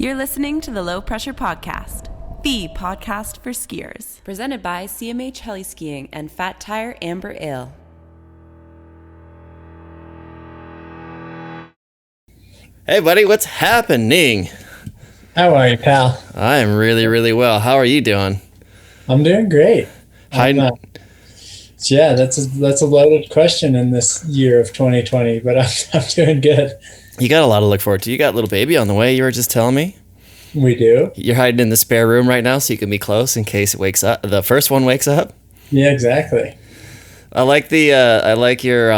You're listening to the Low Pressure Podcast, the podcast for skiers. Presented by CMH Heli-Skiing and Fat Tire Amber Ale. Hey, buddy, what's happening? How are you, pal? I am really, really well. How are you doing? I'm doing great. Yeah, that's a loaded question in this year of 2020, but I'm doing good. You got a lot to look forward to. You got a little baby on the way, you were just telling me. We do. You're hiding in the spare room right now so you can be close in case it wakes up. The first one wakes up. Yeah, exactly. I like your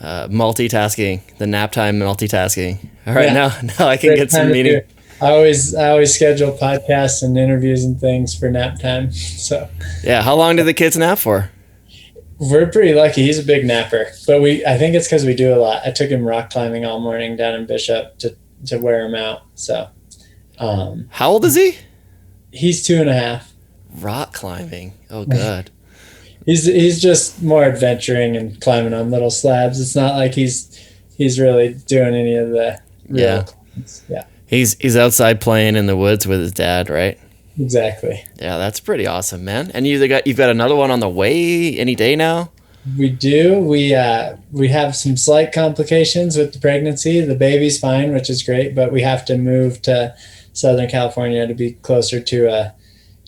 multitasking, the nap time multitasking. All right, now I can get some meeting. I always schedule podcasts and interviews and things for nap time. So yeah, how long do the kids nap for? We're pretty lucky. He's a big napper, but I think it's because we do a lot. I took him rock climbing all morning down in Bishop to wear him out. So, how old is he? He's 2.5. Rock climbing. Oh, God. He's just more adventuring and climbing on little slabs. It's not like he's really doing any of the real climbs. Yeah. He's outside playing in the woods with his dad, right? Exactly. Yeah, that's pretty awesome, man. And you've got another one on the way any day now? We do. We have some slight complications with the pregnancy. The baby's fine, which is great, but we have to move to Southern California to be closer to a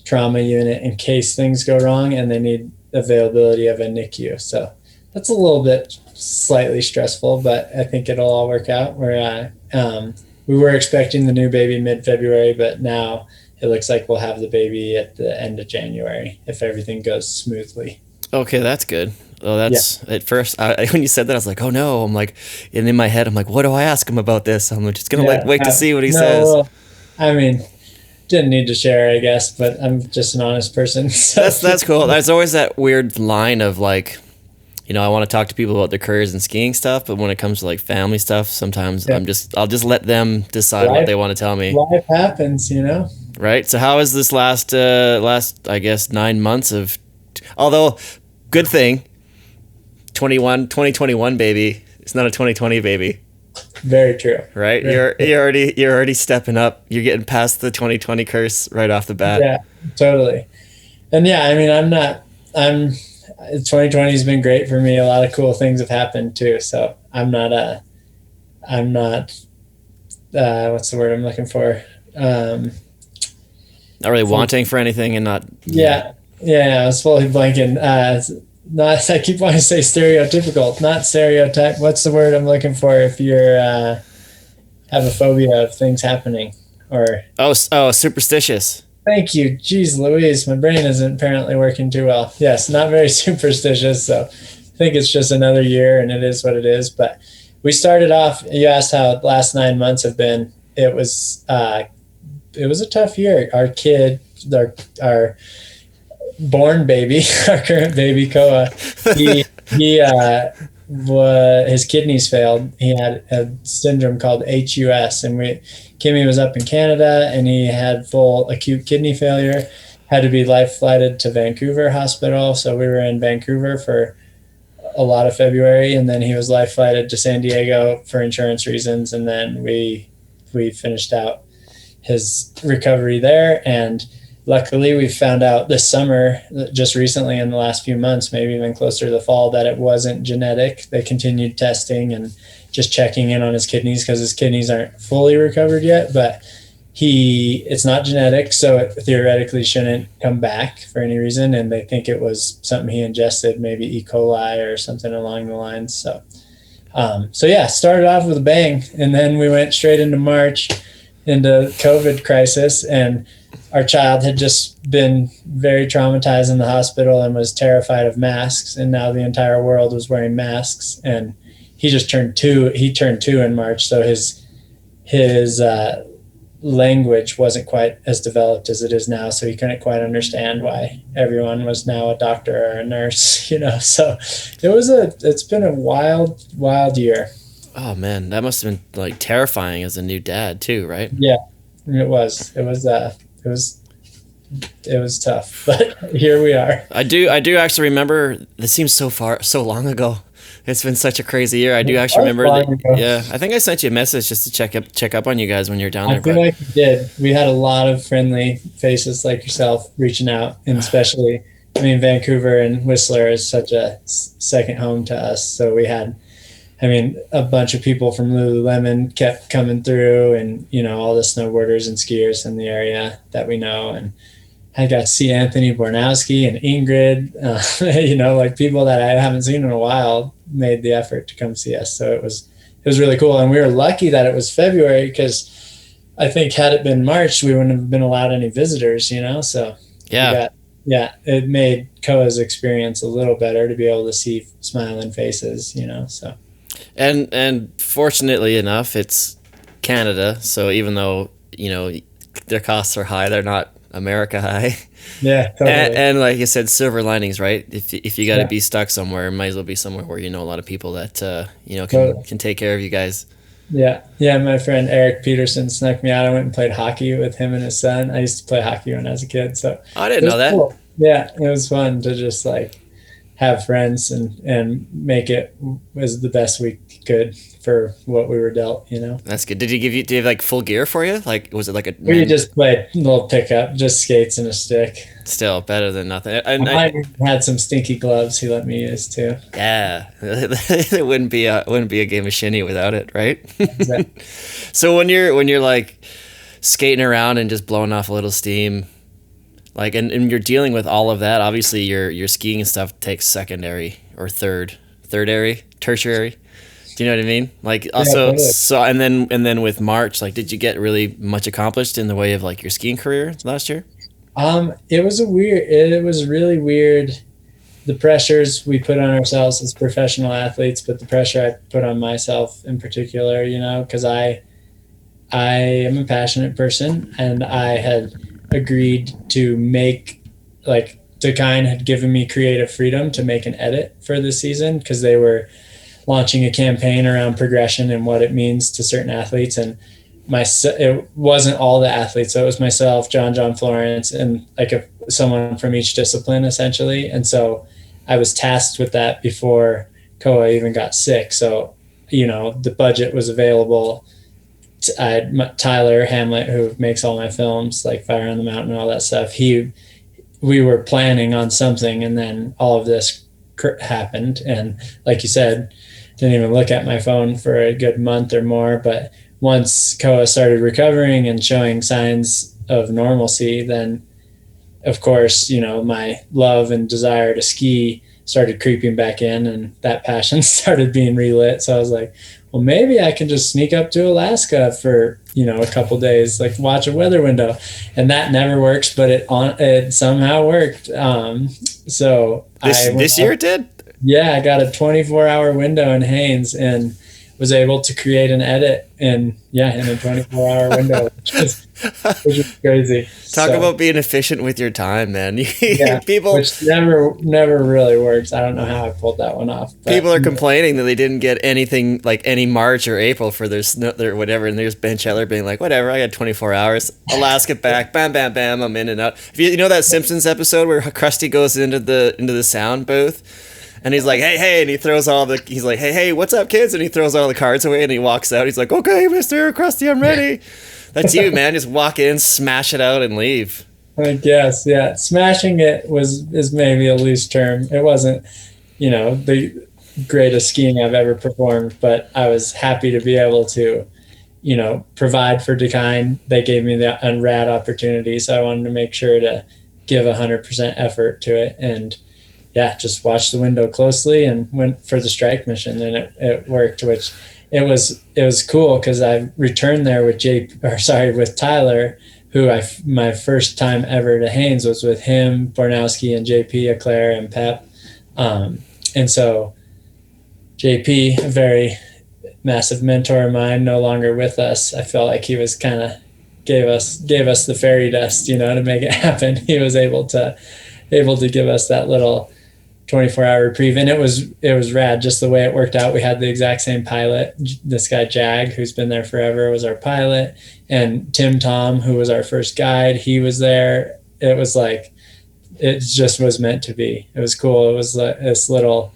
trauma unit in case things go wrong, and they need availability of a NICU. So that's a little bit slightly stressful, but I think it'll all work out. We were expecting the new baby mid-February, but now it looks like we'll have the baby at the end of January if everything goes smoothly. Okay, that's good. Oh, that's at first when you said that, I was like, oh no. I'm like, and in my head, I'm like, what do I ask him about this? I'm just gonna wait to see what he says. Well, I mean, didn't need to share, I guess, but I'm just an honest person. So. That's cool. There's always that weird line of like, I want to talk to people about their careers and skiing stuff, but when it comes to like family stuff, sometimes I'll just let them decide what they want to tell me. Life happens, Right. So how is this last I guess 9 months of, although good thing, 2021 baby. It's not a 2020 baby. Very true. Right. Very You're already stepping up. You're getting past the 2020 curse right off the bat. Yeah, totally. And yeah, I mean, 2020 has been great for me. A lot of cool things have happened too. So I'm not what's the word I'm looking for? Not really wanting for anything and not. Yeah. I was fully blanking. I keep wanting to say stereotypical, not stereotype. What's the word I'm looking for if you're have a phobia of things happening or? Oh, superstitious. Thank you. Jeez Louise, my brain isn't apparently working too well. Yes, not very superstitious. So I think it's just another year and it is what it is. But we started off, you asked how the last 9 months have been. It was a tough year. Our kid, our born baby, our current baby, Koa, his kidneys failed. He had a syndrome called HUS, and Kimmy was up in Canada, and he had full acute kidney failure. Had to be life flighted to Vancouver Hospital, so we were in Vancouver for a lot of February, and then he was life flighted to San Diego for insurance reasons, and then we finished out his recovery there. And luckily, we found out this summer, just recently in the last few months, maybe even closer to the fall, that it wasn't genetic. They continued testing and just checking in on his kidneys because his kidneys aren't fully recovered yet, but it's not genetic, so it theoretically shouldn't come back for any reason. And they think it was something he ingested, maybe E. coli or something along the lines. So started off with a bang, and then we went straight into March, into COVID crisis, and our child had just been very traumatized in the hospital and was terrified of masks. And now the entire world was wearing masks, and he just turned 2. He turned 2 in March. So his language wasn't quite as developed as it is now. So he couldn't quite understand why everyone was now a doctor or a nurse, so it's been a wild, wild year. Oh man, that must have been like terrifying as a new dad too, right? Yeah, it was tough, but here we are. I do actually remember. This seems so long ago. It's been such a crazy year. I do actually remember that. Yeah, I think I sent you a message just to check up on you guys when you're down there. I feel like we did. We had a lot of friendly faces like yourself reaching out, and especially, I mean, Vancouver and Whistler is such a second home to us. So we had, I mean, a bunch of people from Lululemon kept coming through, and all the snowboarders and skiers in the area that we know, and I got to see Anthony Bornowski and Ingrid, like people that I haven't seen in a while made the effort to come see us. So it was really cool. And we were lucky that it was February, because I think had it been March, we wouldn't have been allowed any visitors, So it made Koa's experience a little better to be able to see smiling faces, so. And fortunately enough, it's Canada. So even though, their costs are high, they're not America high. Yeah, totally. And like you said, silver linings, right? If you got to be stuck somewhere, it might as well be somewhere where a lot of people that can take care of you guys. Yeah. My friend Eric Peterson snuck me out. I went and played hockey with him and his son. I used to play hockey when I was a kid, so I didn't know that. Cool. Yeah, it was fun to just like have friends and make it was the best we could for what we were dealt, That's good. Did you have like full gear for you? Like, was it like a... We just played a little pickup, just skates and a stick. Still better than nothing. I had some stinky gloves he let me use too. Yeah. It wouldn't be a game of shinny without it, right? Exactly. So when you're like skating around and just blowing off a little steam, like, and you're dealing with all of that, obviously your skiing and stuff takes secondary or tertiary. Do you know what I mean? Like also, totally. So and then with March, like, did you get really much accomplished in the way of like your skiing career last year? It was really weird. The pressures we put on ourselves as professional athletes, but the pressure I put on myself in particular, because I am a passionate person, and I had agreed to make, like, Dakine had given me creative freedom to make an edit for this season, because they were launching a campaign around progression and what it means to certain athletes. And it wasn't all the athletes. So it was myself, John Florence, and like someone from each discipline essentially. And so I was tasked with that before Koa even got sick. So, the budget was available. I had Tyler Hamlet, who makes all my films, like Fire on the Mountain and all that stuff. We were planning on something, and then all of this happened. And like you said, didn't even look at my phone for a good month or more. But once Koa started recovering and showing signs of normalcy, then of course, my love and desire to ski started creeping back in, and that passion started being relit. So I was like, well, maybe I can just sneak up to Alaska for, a couple days, like watch a weather window. And that never works, but it somehow worked. So this year it did? Yeah, I got a 24-hour window in Haines and was able to create an edit in a 24-hour window, which is crazy. Talk about being efficient with your time, man. People, which never really works. I don't know how I pulled that one off. People are complaining that they didn't get anything like any March or April for their whatever, and there's Benchetler being like, whatever, I got 24 hours. Alaska back, bam, bam, bam, I'm in and out. If you know that Simpsons episode where Krusty goes into the sound booth, and he's like, hey, and he throws he's like, hey, what's up, kids? And he throws all the cards away, and he walks out. He's like, okay, Mr. Krusty, I'm ready. That's you, man. Just walk in, smash it out, and leave. I guess, yeah. Smashing it is maybe a loose term. It wasn't, the greatest skiing I've ever performed, but I was happy to be able to, provide for Dakine. They gave me the rad opportunity, so I wanted to make sure to give 100% effort to it. And just watched the window closely and went for the strike mission, and it worked, which it was cool because I returned there with Tyler, who my first time ever to Haines was with him, Bornowski, and JP, Eclair, and Pep. And so JP, a very massive mentor of mine, no longer with us. I felt like he was kind of gave us the fairy dust, to make it happen. He was able to give us that little 24-hour reprieve, and it was rad just the way it worked out. We had the exact same pilot. This guy Jag, who's been there forever, was our pilot, and Tim Tom, who was our first guide, he was there. It was like it just was meant to be. It was cool. It was like this little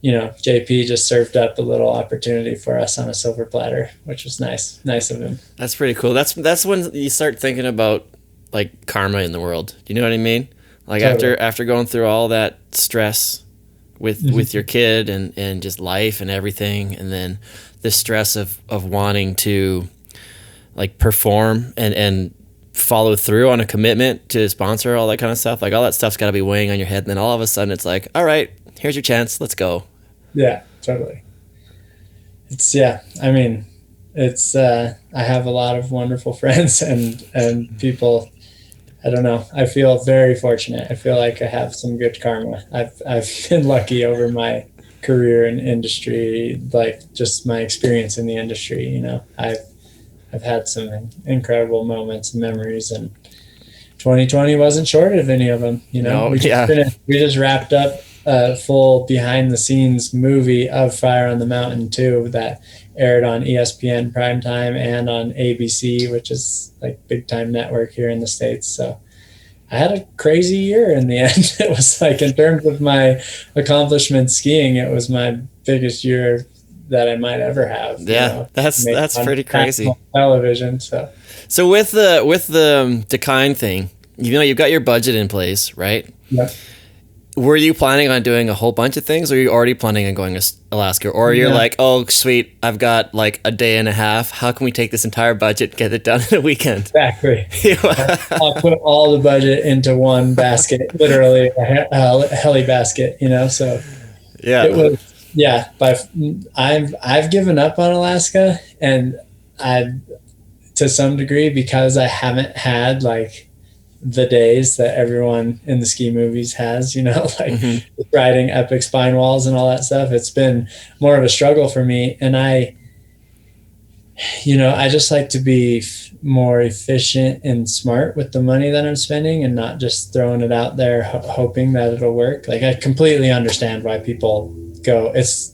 JP just served up a little opportunity for us on a silver platter, which was nice of him. That's pretty cool. That's when you start thinking about like karma in the world. Do you know what I mean? Like Totally. after going through all that stress with your kid and just life and everything, and then the stress of wanting to like perform and follow through on a commitment to sponsor, all that kind of stuff. Like all that stuff's got to be weighing on your head, and then all of a sudden it's like, all right, here's your chance, let's go. Yeah, totally. It's I mean, it's I have a lot of wonderful friends and people. I don't know. I feel very fortunate. I feel like I have some good karma. I've been lucky over my career in industry, like just my experience in the industry. I've had some incredible moments and memories, and 2020 wasn't short of any of them. We just wrapped up a full behind the scenes movie of Fire on the Mountain 2 that aired on ESPN primetime and on ABC, which is like big time network here in the States. So I had a crazy year in the end. It was like, in terms of my accomplishments skiing, it was my biggest year that I might ever have. Yeah, that's pretty crazy. Television. So with the Dakine thing, you've got your budget in place, right? Yeah. Were you planning on doing a whole bunch of things, or are you already planning on going to Alaska? Or you're like, oh, sweet, I've got like a day and a half. How can we take this entire budget, get it done in a weekend? Exactly. I'll put all the budget into one basket, literally a heli basket, so yeah. It was, I've given up on Alaska, and to some degree, because I haven't had like the days that everyone in the ski movies has, riding epic spine walls and all that stuff. It's been more of a struggle for me. And I just like to be more efficient and smart with the money that I'm spending, and not just throwing it out there hoping that it'll work. Like, I completely understand why people go. It's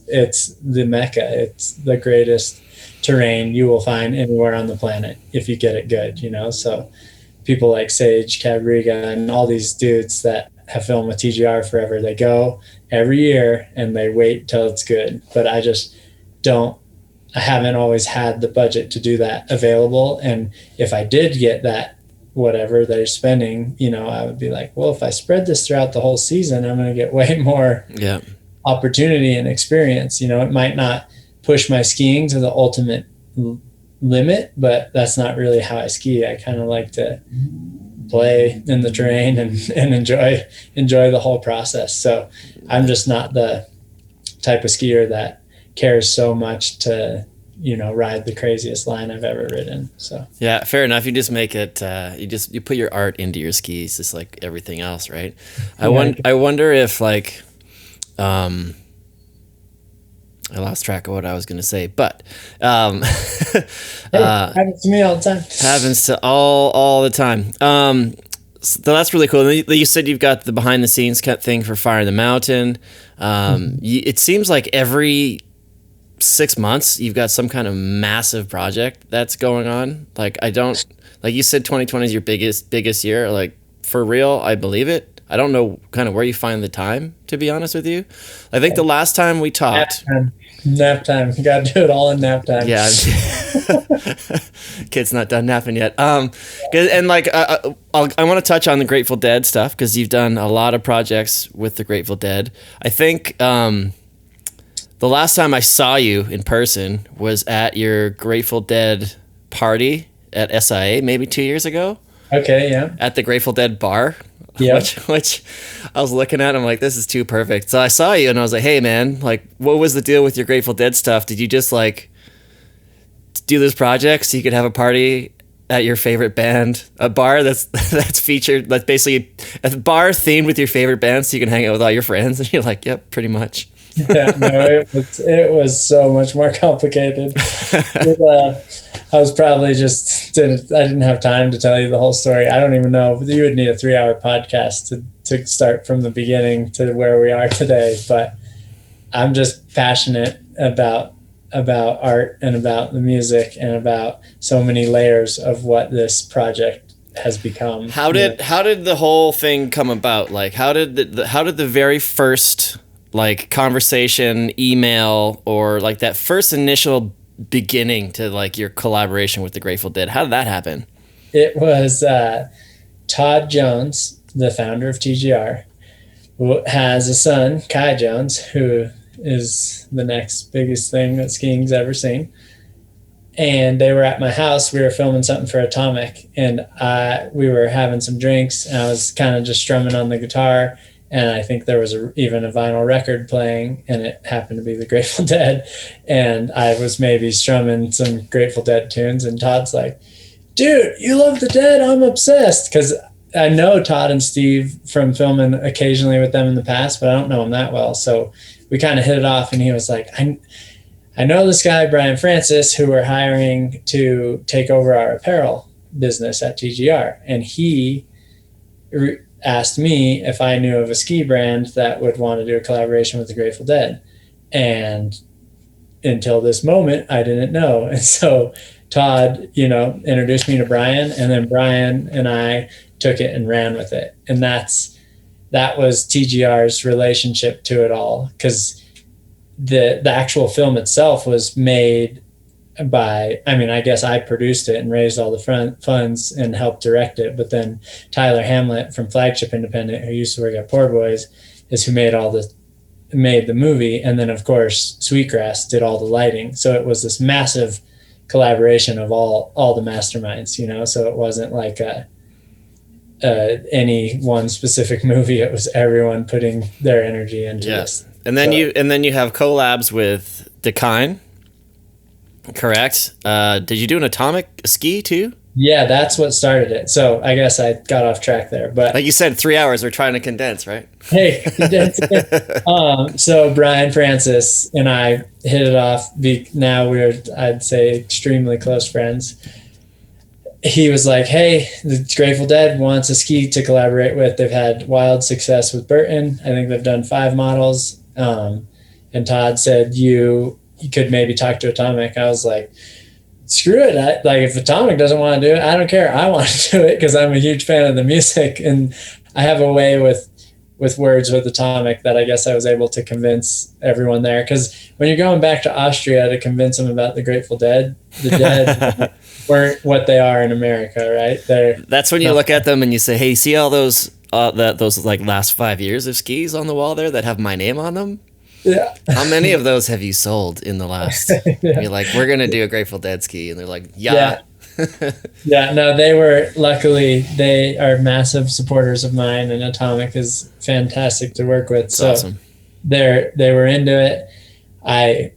the Mecca. It's the greatest terrain you will find anywhere on the planet if you get it good, so people like Sage Cabriga and all these dudes that have filmed with TGR forever, they go every year and they wait till it's good. But I just I haven't always had the budget to do that available. And if I did get that, whatever they're spending, I would be like, well, if I spread this throughout the whole season, I'm going to get way more opportunity and experience. It might not push my skiing to the ultimate limit, but that's not really how I ski. I kind of like to play in the terrain and enjoy the whole process. So I'm just not the type of skier that cares so much to ride the craziest line I've ever ridden. So yeah, fair enough. You just make it you put your art into your skis, just like everything else, right? I wonder if like I lost track of what I was going to say, but happens to me all the time. Happens to all the time. So that's really cool. You said you've got the behind the scenes thing for Fire in the Mountain. It seems like every 6 months you've got some kind of massive project that's going on. Like you said, 2020 is your biggest year. Like, for real, I believe it. I don't know kind of where you find the time, to be honest with you. I think the last time we talked... Nap time. You got to do it all in nap time. Yeah. Kid's not done napping yet. And like, I want to touch on the Grateful Dead stuff, because you've done a lot of projects with the Grateful Dead. I think the last time I saw you in person was at your Grateful Dead party at SIA, maybe 2 years ago. Okay, yeah. At the Grateful Dead bar. Yeah. Which I was looking at, I'm like, this is too perfect. So I saw you and I was like, hey man, like, what was the deal with your Grateful Dead stuff? Did you just like do this project so you could have a party at your favorite band, a bar that's featured, that's basically a bar themed with your favorite band so you can hang out with all your friends? And you're like, yep, pretty much. Yeah, no, it was so much more complicated. I was probably I didn't have time to tell you the whole story. I don't even know. You would need a 3-hour podcast to start from the beginning to where we are today. But I'm just passionate about art and about the music and about so many layers of what this project has become. How did the whole thing come about? Like, how did the very first like conversation, email, or like that first initial beginning to like your collaboration with the Grateful Dead? How did that happen? It was Todd Jones, the founder of TGR, who has a son, Kai Jones, who is the next biggest thing that skiing's ever seen. And they were at my house. We were filming something for Atomic, and we were having some drinks, and I was kind of just strumming on the guitar. And I think there was even a vinyl record playing, and it happened to be the Grateful Dead. And I was maybe strumming some Grateful Dead tunes, and Todd's like, dude, you love the Dead? I'm obsessed. Because I know Todd and Steve from filming occasionally with them in the past, but I don't know them that well. So we kind of hit it off, and he was like, I know this guy, Brian Francis, who we're hiring to take over our apparel business at TGR. And he asked me if I knew of a ski brand that would want to do a collaboration with the Grateful Dead. And until this moment, I didn't know. And so Todd, introduced me to Brian, and then Brian and I took it and ran with it. And that was TGR's relationship to it all. Because the actual film itself was made by, I guess I produced it and raised all the funds and helped direct it. But then Tyler Hamlet from Flagship Independent, who used to work at Poor Boys, is who made the movie. And then of course Sweetgrass did all the lighting. So it was this massive collaboration of all the masterminds, so it wasn't like any one specific movie. It was everyone putting their energy into this. And then you have collabs with Dakine. Correct. Did you do an Atomic ski too? Yeah, that's what started it. So I guess I got off track there. But like you said, 3 hours we're trying to condense, right? Hey, so Brian Francis and I hit it off. Now we're, I'd say, extremely close friends. He was like, hey, the Grateful Dead wants a ski to collaborate with. They've had wild success with Burton. I think they've done 5 models. And Todd said, you could maybe talk to Atomic. I was like, screw it. If Atomic doesn't want to do it, I don't care. I want to do it because I'm a huge fan of the music. And I have a way with words with Atomic that I guess I was able to convince everyone there. Because when you're going back to Austria to convince them about the Grateful Dead, the Dead weren't what they are in America, right? That's when you look at them and you say, hey, see all those like last 5 years of skis on the wall there that have my name on them? Yeah. How many of those have you sold in the last? Yeah. You're like, we're gonna do a Grateful Dead ski, and they're like, yeah. Yeah. No, luckily they are massive supporters of mine, and Atomic is fantastic to work with. That's awesome. They were into it. I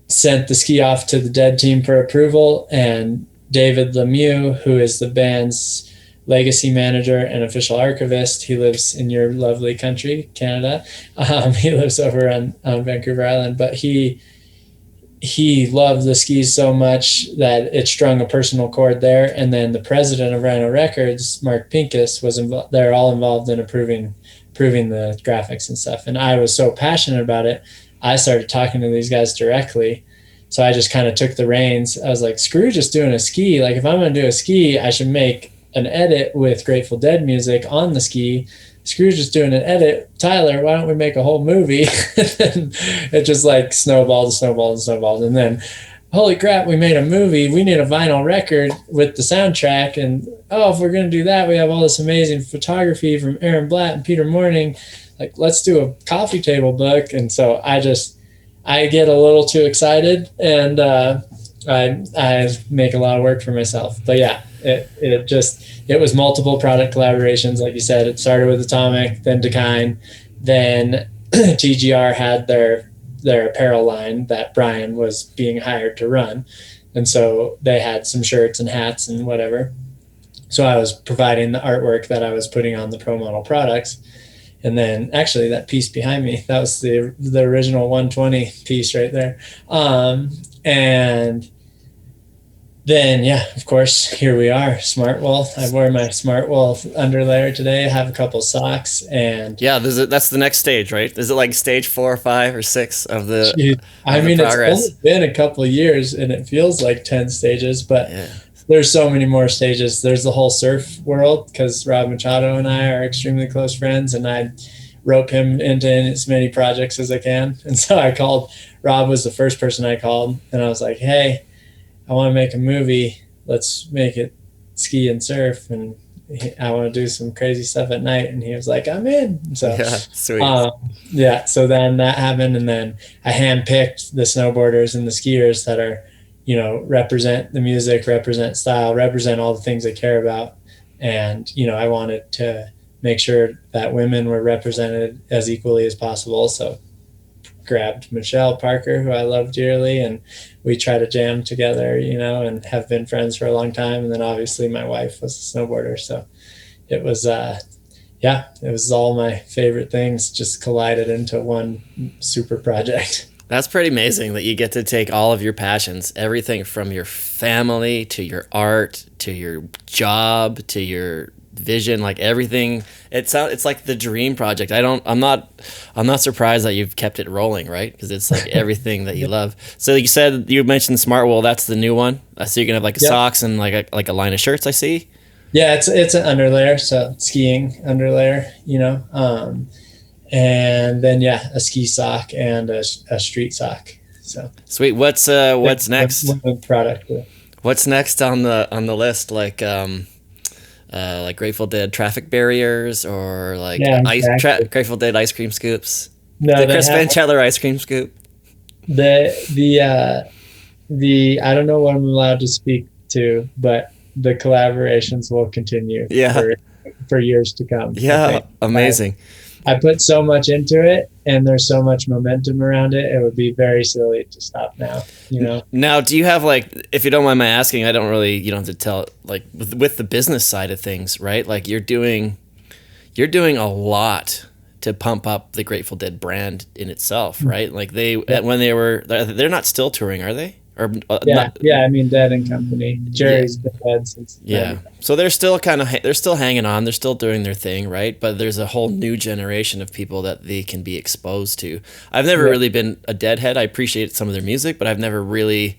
sent the ski off to the Dead team for approval, and David Lemieux, who is the band's legacy manager and official archivist, he lives in your lovely country, Canada. He lives over on Vancouver Island, but he loved the skis so much that it strung a personal chord there. And then the president of Rhino Records, Mark Pincus, was involved. They're all involved in approving the graphics and stuff. And I was so passionate about it, I started talking to these guys directly. So I just kind of took the reins. I was like, screw just doing a ski. Like, if I'm going to do a ski, I should make an edit with Grateful Dead music on the ski. Scrooge is doing an edit. Tyler, why don't we make a whole movie? And it just like snowballed. And then, holy crap, we made a movie. We need a vinyl record with the soundtrack. And if we're going to do that, we have all this amazing photography from Aaron Blatt and Peter Morning. Like, let's do a coffee table book. And so I get a little too excited, and I make a lot of work for myself. But yeah, it was multiple product collaborations. Like you said, it started with Atomic, then Dakine, then TGR had their apparel line that Brian was being hired to run. And so they had some shirts and hats and whatever. So I was providing the artwork that I was putting on the pro model products. And then actually that piece behind me, that was the original 120 piece right there. And then, yeah, of course, here we are, Smartwool. I wore my Smartwool underlayer today. I have a couple socks, and yeah, that's the next stage, right? Is it like stage 4 or 5 or 6 of the? It's only been a couple of years, and it feels like 10 stages, but there's so many more stages. There's the whole surf world, because Rob Machado and I are extremely close friends, and rope him into as many projects as I can. And so Rob was the first person I called, and I was like, hey, I want to make a movie. Let's make it ski and surf. And I want to do some crazy stuff at night. And he was like, I'm in. So, yeah, sweet. So then that happened. And then I handpicked the snowboarders and the skiers that are, represent the music, represent style, represent all the things I care about. And, I wanted to make sure that women were represented as equally as possible. So grabbed Michelle Parker, who I love dearly, and we try to jam together, and have been friends for a long time. And then obviously my wife was a snowboarder. So it was, it was all my favorite things just collided into one super project. That's pretty amazing that you get to take all of your passions, everything from your family to your art to your job to your vision, like everything. It's like the dream project. I'm not surprised that you've kept it rolling, right? Because it's like everything that you love. So you mentioned Smartwool. That's the new one. So you're gonna have like socks and like a line of shirts. I see. Yeah, it's an underlayer, so skiing underlayer, and then a ski sock and a street sock. So sweet. What's next? Product. What's next on the list? Like Grateful Dead traffic barriers, or like Grateful Dead ice cream scoops. No, the Chris Benchetler ice cream scoop. The I don't know what I'm allowed to speak to, but the collaborations will continue for years to come. Yeah, amazing. I put so much into it, and there's so much momentum around it. It would be very silly to stop now, Now, do you have, like, if you don't mind my asking, you don't have to tell, like, with the business side of things, right? Like, you're doing a lot to pump up the Grateful Dead brand in itself, right? Like they're not still touring, are they? Or I mean, Dead and Company. Jerry's been dead since. So they're still they're still hanging on. They're still doing their thing, right? But there's a whole new generation of people that they can be exposed to. I've never really been a Deadhead. I appreciate some of their music, but I've never really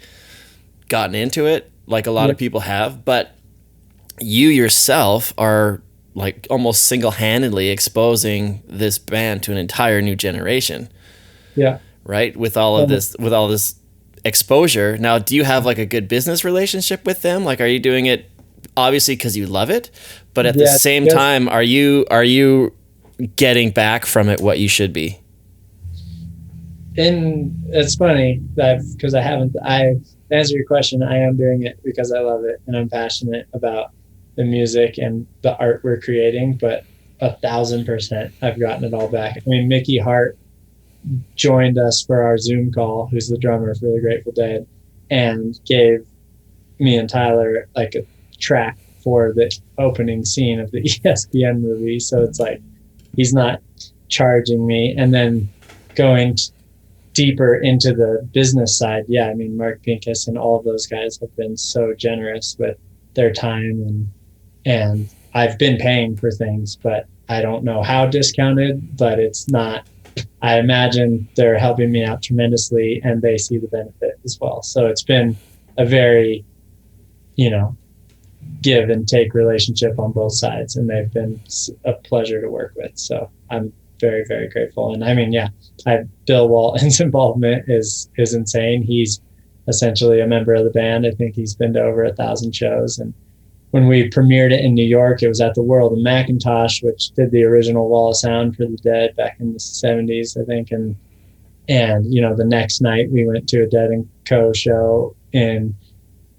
gotten into it like a lot of people have. But you yourself are like almost single-handedly exposing this band to an entire new generation. Yeah. Right? With all of this exposure. Now, do you have like a good business relationship with them? Like, are you doing it obviously because you love it, but at the same time, are you getting back from it what you should be? And it's funny that because to answer your question, I am doing it because I love it and I'm passionate about the music and the art we're creating, but 1,000% I've gotten it all back. I mean, Mickey Hart joined us for our Zoom call, who's the drummer for the Grateful Dead, and gave me and Tyler like a track for the opening scene of the ESPN movie. So it's like he's not charging me. And then going deeper into the business side, I mean, Mark Pincus and all of those guys have been so generous with their time, and I've been paying for things, but I don't know how discounted, but it's not. I imagine they're helping me out tremendously, and they see the benefit as well. So it's been a very, give and take relationship on both sides, and they've been a pleasure to work with. So I'm very, very grateful. And I mean, Bill Walton's involvement is insane. He's essentially a member of the band. I think he's been to over 1,000 shows. And when we premiered it in New York, it was at the World of Macintosh, which did the original Wall of Sound for the Dead back in the 70s, I think. And the next night we went to a Dead and Co. show in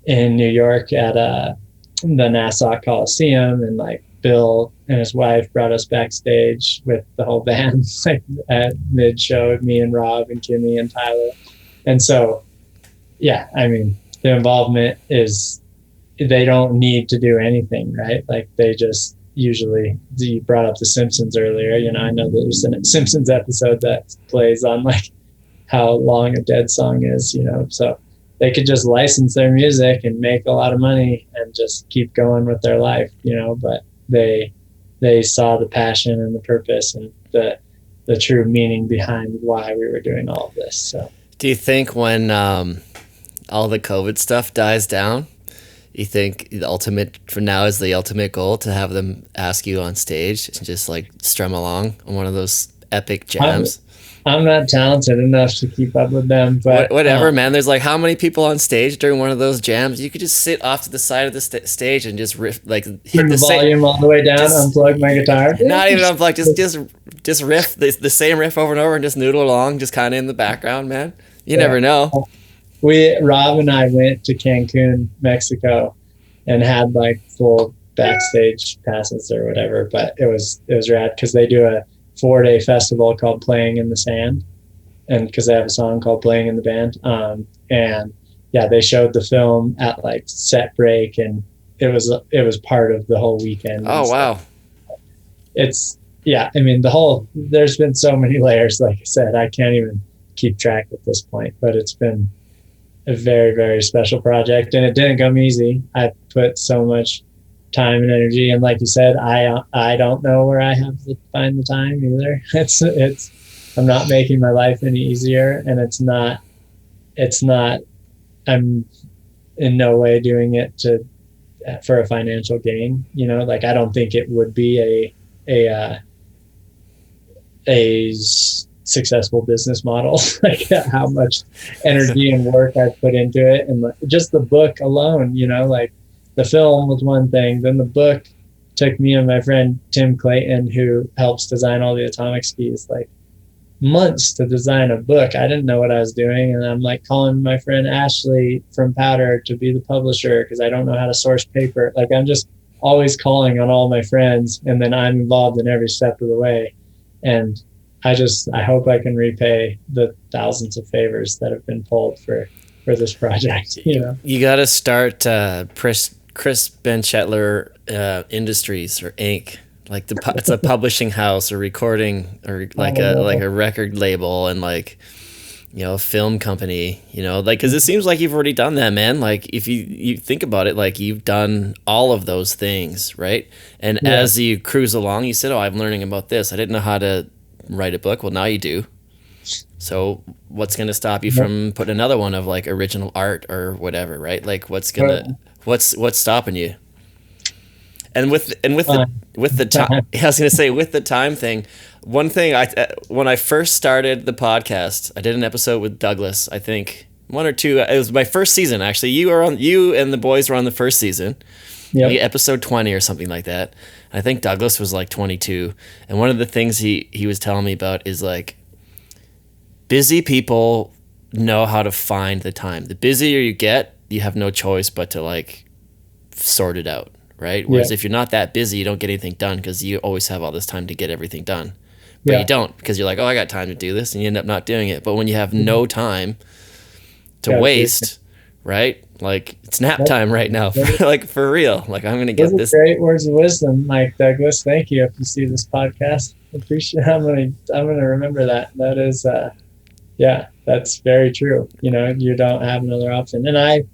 New York at the Nassau Coliseum, and like Bill and his wife brought us backstage with the whole band like at mid-show, me and Rob and Kimmy and Tyler. And so, I mean, the involvement is, they don't need to do anything, right? Like they just usually, you brought up The Simpsons earlier, I know there's a Simpsons episode that plays on like how long a Dead song is, so they could just license their music and make a lot of money and just keep going with their life, but they saw the passion and the purpose and the true meaning behind why we were doing all of this. So do you think when all the COVID stuff dies down, you think the ultimate for now is the ultimate goal to have them ask you on stage and just like strum along on one of those epic jams. I'm not talented enough to keep up with them, but whatever, man. There's like how many people on stage during one of those jams? You could just sit off to the side of the stage and just riff, like hit the volume all the way down, unplug my guitar. Not even unplug, just riff the same riff over and over and just noodle along, just kind of in the background, man. You never know. Rob and I went to Cancun, Mexico, and had like full backstage passes or whatever. But it was rad because they do a 4-day festival called Playing in the Sand, and because they have a song called Playing in the Band. And yeah, they showed the film at like set break, and it was part of the whole weekend. Oh wow! It's I mean there's been so many layers. Like I said, I can't even keep track at this point, but it's been a very, very special project, and it didn't come easy. I put so much time and energy, and like you said, I don't know where I have to find the time either. I'm not making my life any easier, and it's not I'm in no way doing it for a financial gain, like I don't think it would be a successful business model, like how much energy and work I put into it. And just the book alone, like the film was one thing, then the book took me and my friend Tim Clayton, who helps design all the atomic skis, like months to design a book. I didn't know what I was doing, and I'm like calling my friend Ashley from Powder to be the publisher because I don't know how to source paper. Like I'm just always calling on all my friends, and then I'm involved in every step of the way. And I hope I can repay the thousands of favors that have been pulled for this project. You got to start Chris Benchetler Industries or Inc. Like it's a publishing house or recording or like a record label and like a film company. Like because it seems like you've already done that, man. Like if you think about it, like you've done all of those things, right? And as you cruise along, you said, "Oh, I'm learning about this. I didn't know how to write a book." Well, now you do. So what's going to stop you from putting another one of like original art or whatever, right? Like what's stopping you? And with the time, I was going to say with the time thing, one thing when I first started the podcast, I did an episode with Douglas, I think one or two. It was my first season actually. You and the boys were on the first season. Yep. Like episode 20 or something like that. I think Douglas was like 22. And one of the things he was telling me about is like busy people know how to find the time. The busier you get, you have no choice but to like sort it out, right? Whereas if you're not that busy, you don't get anything done because you always have all this time to get everything done. But you don't because you're like, oh, I got time to do this, and you end up not doing it. But when you have no time to waste, right? Like it's nap time right now, like for real. Like I'm gonna get this. Great words of wisdom, Mike Douglas. Thank you. If you see this podcast, appreciate. I'm gonna remember that. That is, that's very true. You don't have another option. And I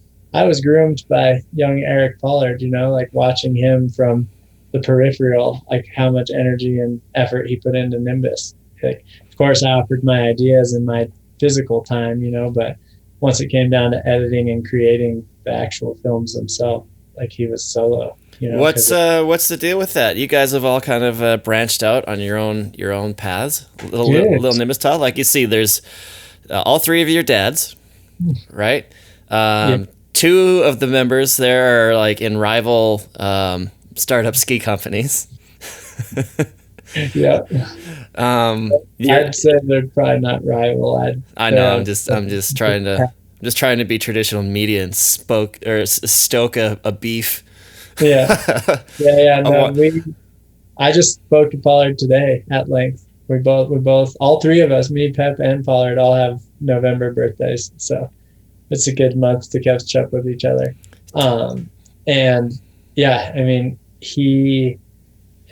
was groomed by young Eric Pollard. Like watching him from the peripheral, like how much energy and effort he put into Nimbus. Like, of course, I offered my ideas and my physical time, but once it came down to editing and creating the actual films themselves, like he was solo. What's the deal with that? You guys have all kind of branched out on your own paths, little Nimbus style. Like you see, there's all three of your dads, right? Two of the members there are like in rival startup ski companies. Yeah. I'd say they're probably not rival. I know. I'm just trying to be traditional media and stoke a beef. Yeah. No, I just spoke to Pollard today at length. We both, all three of us, me, Pep, and Pollard, all have November birthdays, so it's a good month to catch up with each other. And yeah, I mean, he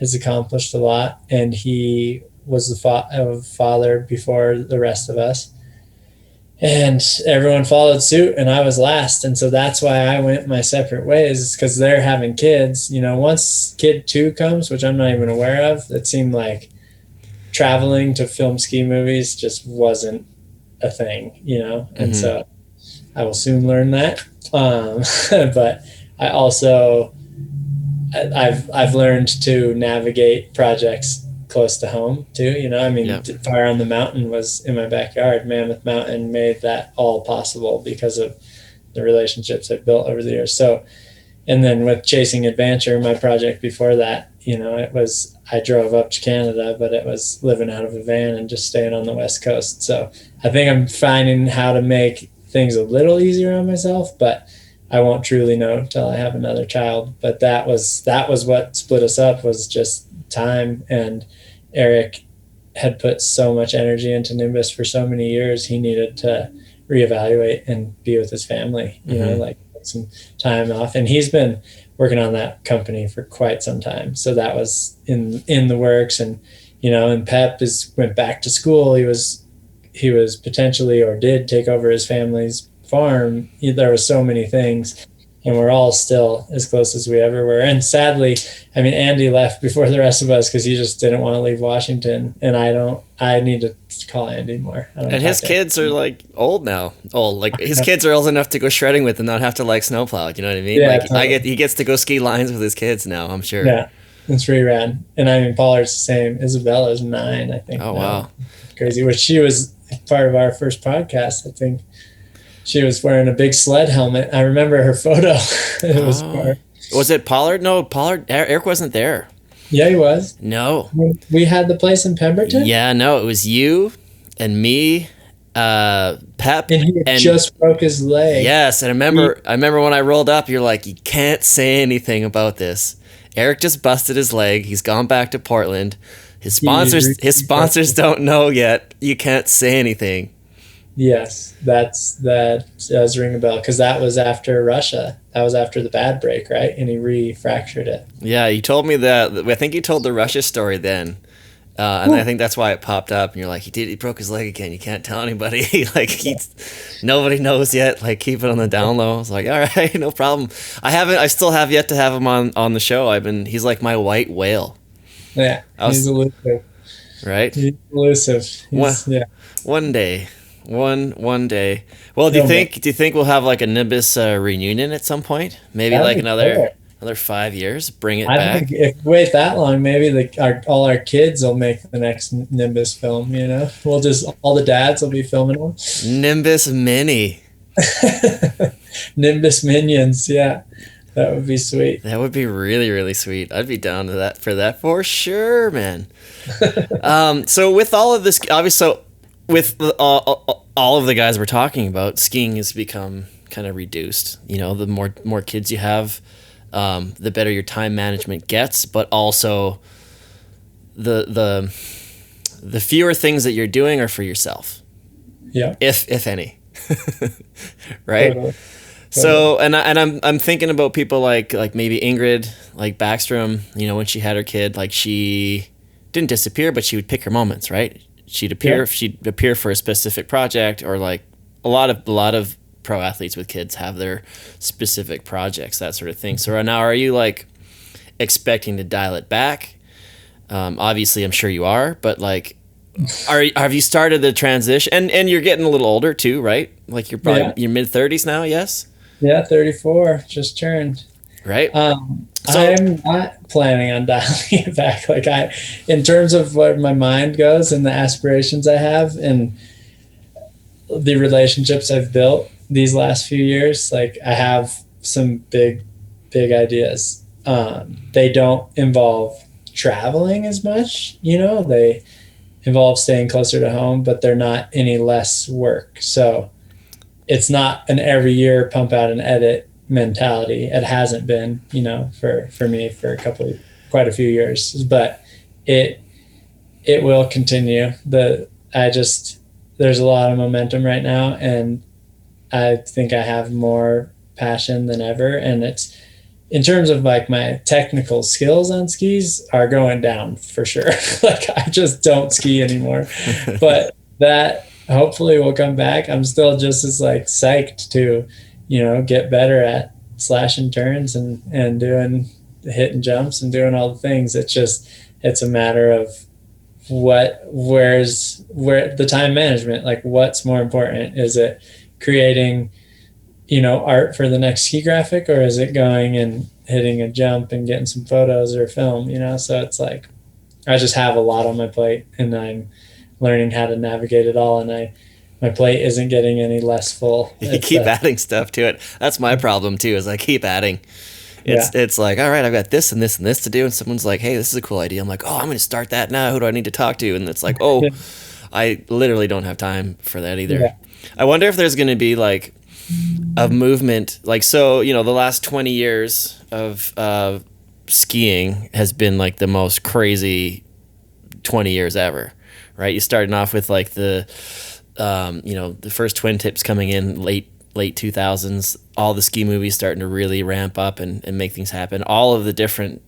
has accomplished a lot, and he was the father before the rest of us, and everyone followed suit, and I was last. And so that's why I went my separate ways, because they're having kids. Once kid 2 comes, which I'm not even aware of, it seemed like traveling to film ski movies just wasn't a thing, and so I will soon learn that. But I also I've learned to navigate projects close to home too. I mean, Fire on the Mountain was in my backyard. Mammoth Mountain made that all possible because of the relationships I've built over the years. So, and then with Chasing Adventure, my project before that, it was, I drove up to Canada, but it was living out of a van and just staying on the West Coast. So I think I'm finding how to make things a little easier on myself, but I won't truly know till I have another child. But that was what split us up, was just time. And Eric had put so much energy into Nimbus for so many years. He needed to reevaluate and be with his family, like some time off. And he's been working on that company for quite some time. So that was in the works. And, and Pep went back to school. He was potentially, or did take over his family's farm. There was so many things, and we're all still as close as we ever were. And sadly, I mean, Andy left before the rest of us because he just didn't want to leave Washington. And I need to call Andy more. And his kids are like old now. Like his kids are old enough to go shredding with and not have to like snowplow. You know what I mean? Yeah, like he gets to go ski lines with his kids now, I'm sure. Yeah, it's really rad. And I mean, Pollard's the same. Isabella's 9, I think. Oh, wow. Crazy. Which she was part of our first podcast, I think. She was wearing a big sled helmet. I remember her photo. Was it Pollard? No, Pollard. Eric wasn't there. Yeah, he was. No. We had the place in Pemberton? Yeah, no, it was you and me, Pep. And he just broke his leg. Yes, and I remember when I rolled up, you're like, you can't say anything about this. Eric just busted his leg. He's gone back to Portland. His sponsors don't know yet. You can't say anything. Yes, that does ring a bell, because that was after Russia. That was after the bad break, right? And he re-fractured it. Yeah, you told me that. I think you told the Russia story then. And I think that's why it popped up. And you're like, he broke his leg again. You can't tell anybody. Nobody knows yet. Like, keep it on the down low. I was like, all right, no problem. I still have yet to have him on the show. He's like my white whale. Yeah, he's elusive. Right? He's elusive. One day. One day. Well, do you think we'll have like a Nimbus reunion at some point? Maybe like another 5 years. Bring it back. I think if we wait that long, maybe all our kids will make the next Nimbus film. We'll all the dads will be filming them. Nimbus Mini. Nimbus Minions. Yeah, that would be sweet. That would be really, really sweet. I'd be down to that for sure, man. So with all of this, obviously. With all of the guys we're talking about, skiing has become kind of reduced. The more kids you have, the better your time management gets, but also the fewer things that you're doing are for yourself. Yeah. If any. Right? Totally. So and I'm thinking about people like maybe Ingrid, like Backstrom, when she had her kid, like she didn't disappear, but she would pick her moments, right? She'd appear for a specific project, or like a lot of pro athletes with kids have their specific projects, that sort of thing. So now, are you like expecting to dial it back? Obviously, I'm sure you are, but like, have you started the transition? And you're getting a little older too, right? Like you're probably your mid-30s now, yes? Yeah, 34, just turned. Right. So I'm not planning on dialing it back. Like in terms of where my mind goes and the aspirations I have and the relationships I've built these last few years, like I have some big ideas. They don't involve traveling as much, they involve staying closer to home, but they're not any less work. So it's not an every year pump out and edit mentality. It hasn't been, for me for quite a few years, but it will continue. There's a lot of momentum right now, and I think I have more passion than ever. And it's, in terms of like my technical skills on skis are going down for sure. Like I just don't ski anymore, but that hopefully will come back. I'm still just as like psyched to, get better at slashing turns and doing hitting jumps and doing all the things. It's a matter of where the time management, like what's more important? Is it creating, art for the next ski graphic, or is it going and hitting a jump and getting some photos or film, so it's like, I just have a lot on my plate, and I'm learning how to navigate it all. And my plate isn't getting any less full. You keep adding stuff to it. That's my problem too, is I keep adding. It's like, all right, I've got this and this and this to do, and someone's like, hey, this is a cool idea. I'm like, oh, I'm going to start that now. Who do I need to talk to? And it's like, oh, I literally don't have time for that either. Yeah. I wonder if there's going to be like a movement, like, so, you know, the last 20 years of skiing has been like the most crazy 20 years ever, right? You started off with like the first twin tips coming in late 2000s, all the ski movies starting to really ramp up and make things happen. All of the different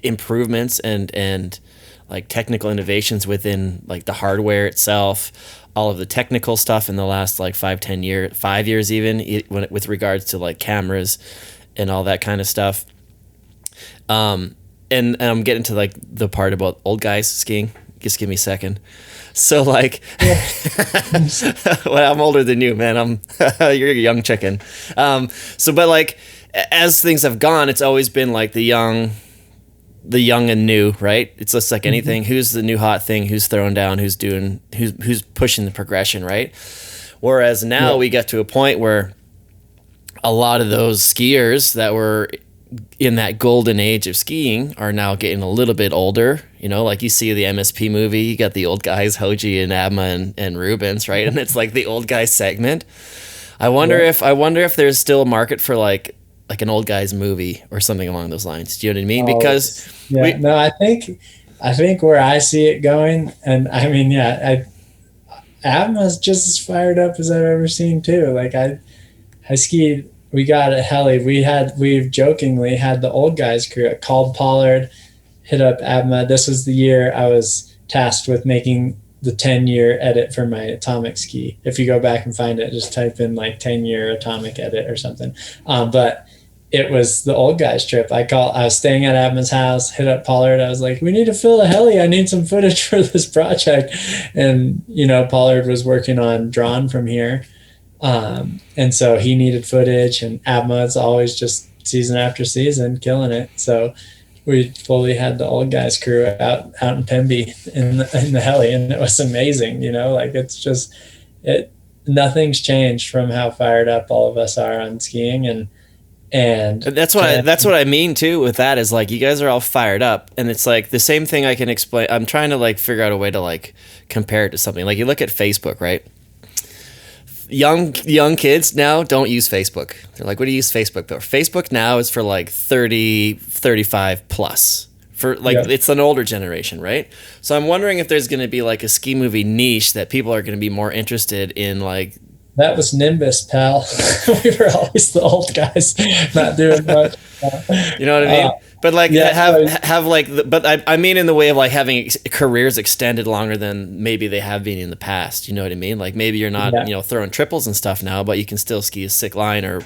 improvements and like technical innovations within like the hardware itself, all of the technical stuff in the last like 5 years even, with regards to like cameras and all that kind of stuff. And I'm getting to like the part about old guys skiing. Just give me a second. So like, well, I'm older than you, man. You're a young chicken. But like, as things have gone, it's always been like the young and new, right? It's just like anything. Mm-hmm. Who's the new hot thing? Who's throwing down? Who's pushing the progression, right? Whereas now we get to a point where a lot of those skiers that were in that golden age of skiing are now getting a little bit older. You know, like you see the MSP movie, you got the old guys, Hoji and Abma and Rubens, right? And it's like the old guy segment. I wonder if there's still a market for like an old guys movie or something along those lines. Do you know what I mean? Because I think where I see it going, and I mean, Abma's just as fired up as I've ever seen too. Like I skied. We got at Heli. We've jokingly had the old guys crew. I called Pollard, hit up Abma. This was the year I was tasked with making the 10-year edit for my atomic ski. If you go back and find it, just type in like 10-year atomic edit or something. But it was the old guys trip. I was staying at Abma's house, hit up Pollard. I was like, we need to fill a heli. I need some footage for this project. And, you know, Pollard was working on Drawn from here. And so he needed footage, and Abma is always just season after season killing it. So we fully had the old guys crew out in Pemby in the heli, and it was amazing. You know, like it's just nothing's changed from how fired up all of us are on skiing, and that's what I mean too with that is like you guys are all fired up, and it's like the same thing I can explain. I'm trying to like figure out a way to like compare it to something. Like you look at Facebook, right? Young kids now don't use Facebook. They're like, what do you use Facebook for? Facebook now is for like 30, 35 plus. For like, it's an older generation, right? So I'm wondering if there's going to be like a ski movie niche that people are going to be more interested in, like. That was Nimbus, pal. We were always the old guys not doing much. You know what I mean? But like have like, but I mean in the way of like having careers extended longer than maybe they have been in the past. You know what I mean? Like maybe you're not throwing triples and stuff now, but you can still ski a sick line or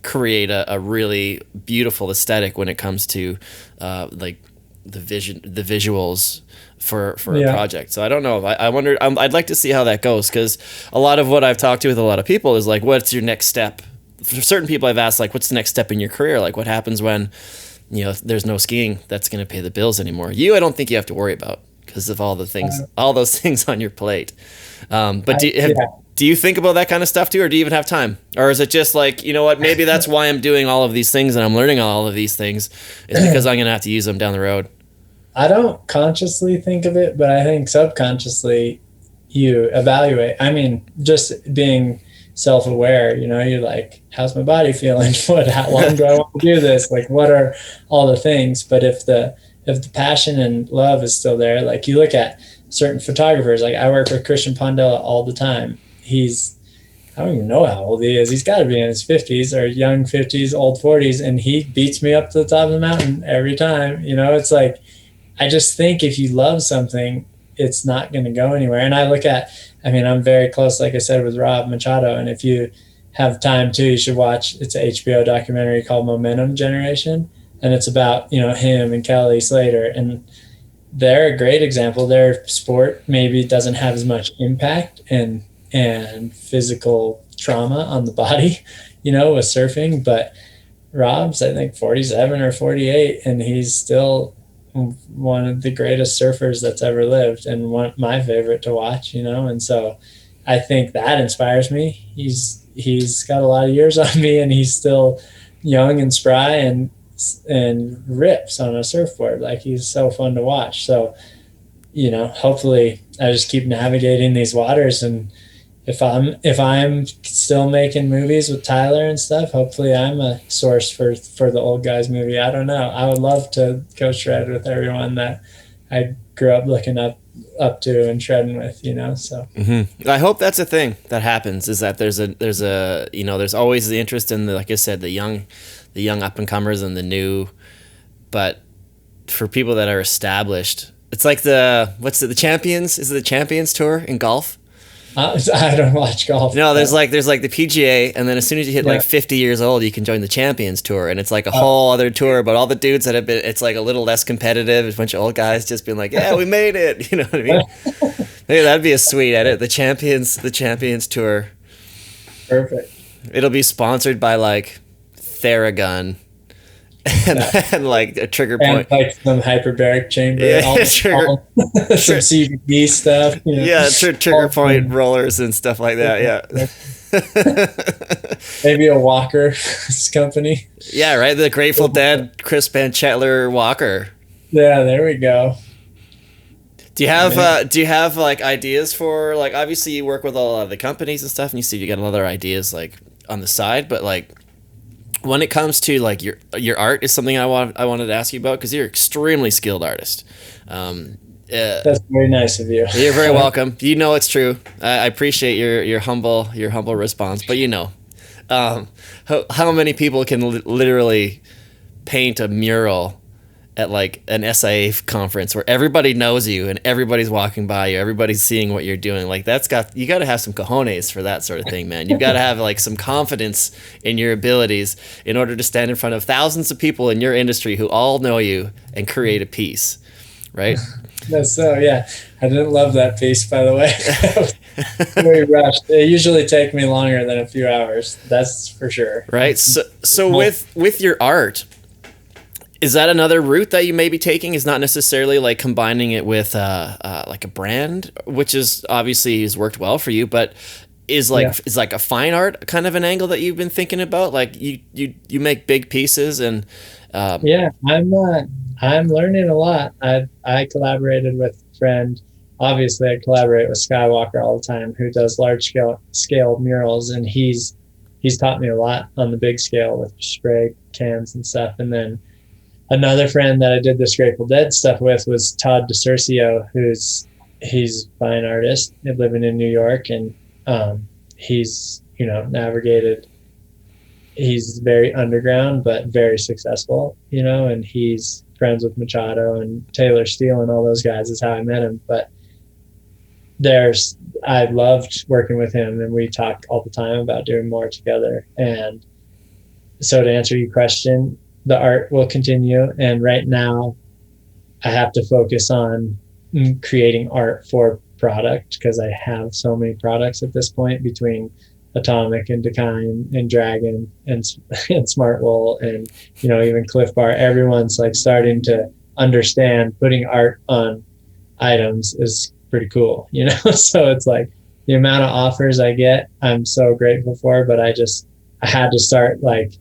create a really beautiful aesthetic when it comes to like the visuals for a project. So I don't know. I wonder. I'd like to see how that goes, because a lot of what I've talked to with a lot of people is like, what's your next step? For certain people, I've asked like, what's the next step in your career? Like, what happens when there's no skiing that's going to pay the bills anymore? You, I don't think you have to worry about because of all the things, all those things on your plate. But do you think about that kind of stuff too, or do you even have time? Or is it just like, you know what, maybe that's why I'm doing all of these things and I'm learning all of these things is because I'm going to have to use them down the road? I don't consciously think of it, but I think subconsciously you evaluate. I mean, just being self-aware, you're like, how's my body feeling? How long do I want to do this? Like, what are all the things? But if the passion and love is still there, like you look at certain photographers, like I work with Christian Pondella all the time. I don't even know how old he is. He's got to be in his 50s or young 50s, old 40s. And he beats me up to the top of the mountain every time. It's like, I just think if you love something, it's not going to go anywhere. And I look at, I'm very close, like I said, with Rob Machado. And if you have time too, you should watch, it's an HBO documentary called Momentum Generation. And it's about, him and Kelly Slater. And they're a great example. Their sport maybe doesn't have as much impact and physical trauma on the body, with surfing. But Rob's, I think 47 or 48, and he's still one of the greatest surfers that's ever lived, and my favorite to watch, and so I think that inspires me. He's got a lot of years on me, and he's still young and spry and rips on a surfboard. Like, he's so fun to watch. So, hopefully I just keep navigating these waters, and if I'm still making movies with Tyler and stuff, hopefully I'm a source for the old guys movie. I don't know. I would love to go shred with everyone that I grew up looking up to and shredding with, so. Mm-hmm. I hope that's a thing that happens, is that there's always the interest in like I said, the young up and comers and the new, but for people that are established, it's like the Champions, is it the Champions Tour in golf? I don't watch golf. No, there's like the PGA, and then as soon as you hit like 50 years old, you can join the Champions Tour, and it's like a whole other tour. But all the dudes that have been, it's like a little less competitive. It's a bunch of old guys just being like, "Yeah, we made it." You know what I mean? Maybe that'd be a sweet edit. The Champions Tour. Perfect. It'll be sponsored by like Theragun. And like a trigger point, and like some hyperbaric chamber, some CBD stuff. Trigger point rollers and stuff like that. Yeah, maybe a walker company. Yeah, right. The Grateful Dead, Chris Benchetler walker. Yeah, there we go. Do you have like ideas for, like, obviously you work with a lot of the companies and stuff, and you see you got other ideas like on the side, but like, when it comes to like your art is something I wanted to ask you about, because you're an extremely skilled artist. That's very nice of you. You're very welcome. It's true. I appreciate your humble response. But how many people can literally paint a mural at like an SIA conference where everybody knows you and everybody's walking by you, everybody's seeing what you're doing? Like, you got to have some cojones for that sort of thing, man. You've got to have like some confidence in your abilities in order to stand in front of thousands of people in your industry who all know you and create a piece, right? That's so, yeah. I didn't love that piece, by the way. Very rushed. They usually take me longer than a few hours. That's for sure. Right. So with your art, is that another route that you may be taking? Is not necessarily like combining it with like a brand, which is obviously has worked well for you, but is like a fine art kind of an angle that you've been thinking about? Like you make big pieces and I'm learning a lot. I collaborated with a friend. Obviously, I collaborate with Skywalker all the time, who does large scale murals, and he's taught me a lot on the big scale with spray cans and stuff. And then another friend that I did this Grateful Dead stuff with was Todd DeCercio, he's a fine artist living in New York, and he's navigated. He's very underground but very successful, and he's friends with Machado and Taylor Steele and all those guys is how I met him. But I loved working with him, and we talk all the time about doing more together. And so to answer your question, the art will continue. And right now I have to focus on creating art for product, because I have so many products at this point between Atomic and Dakine and Dragon and Smartwool and even Cliff Bar. Everyone's like starting to understand putting art on items is pretty cool, so it's like the amount of offers I get, I'm so grateful for. But I had to start like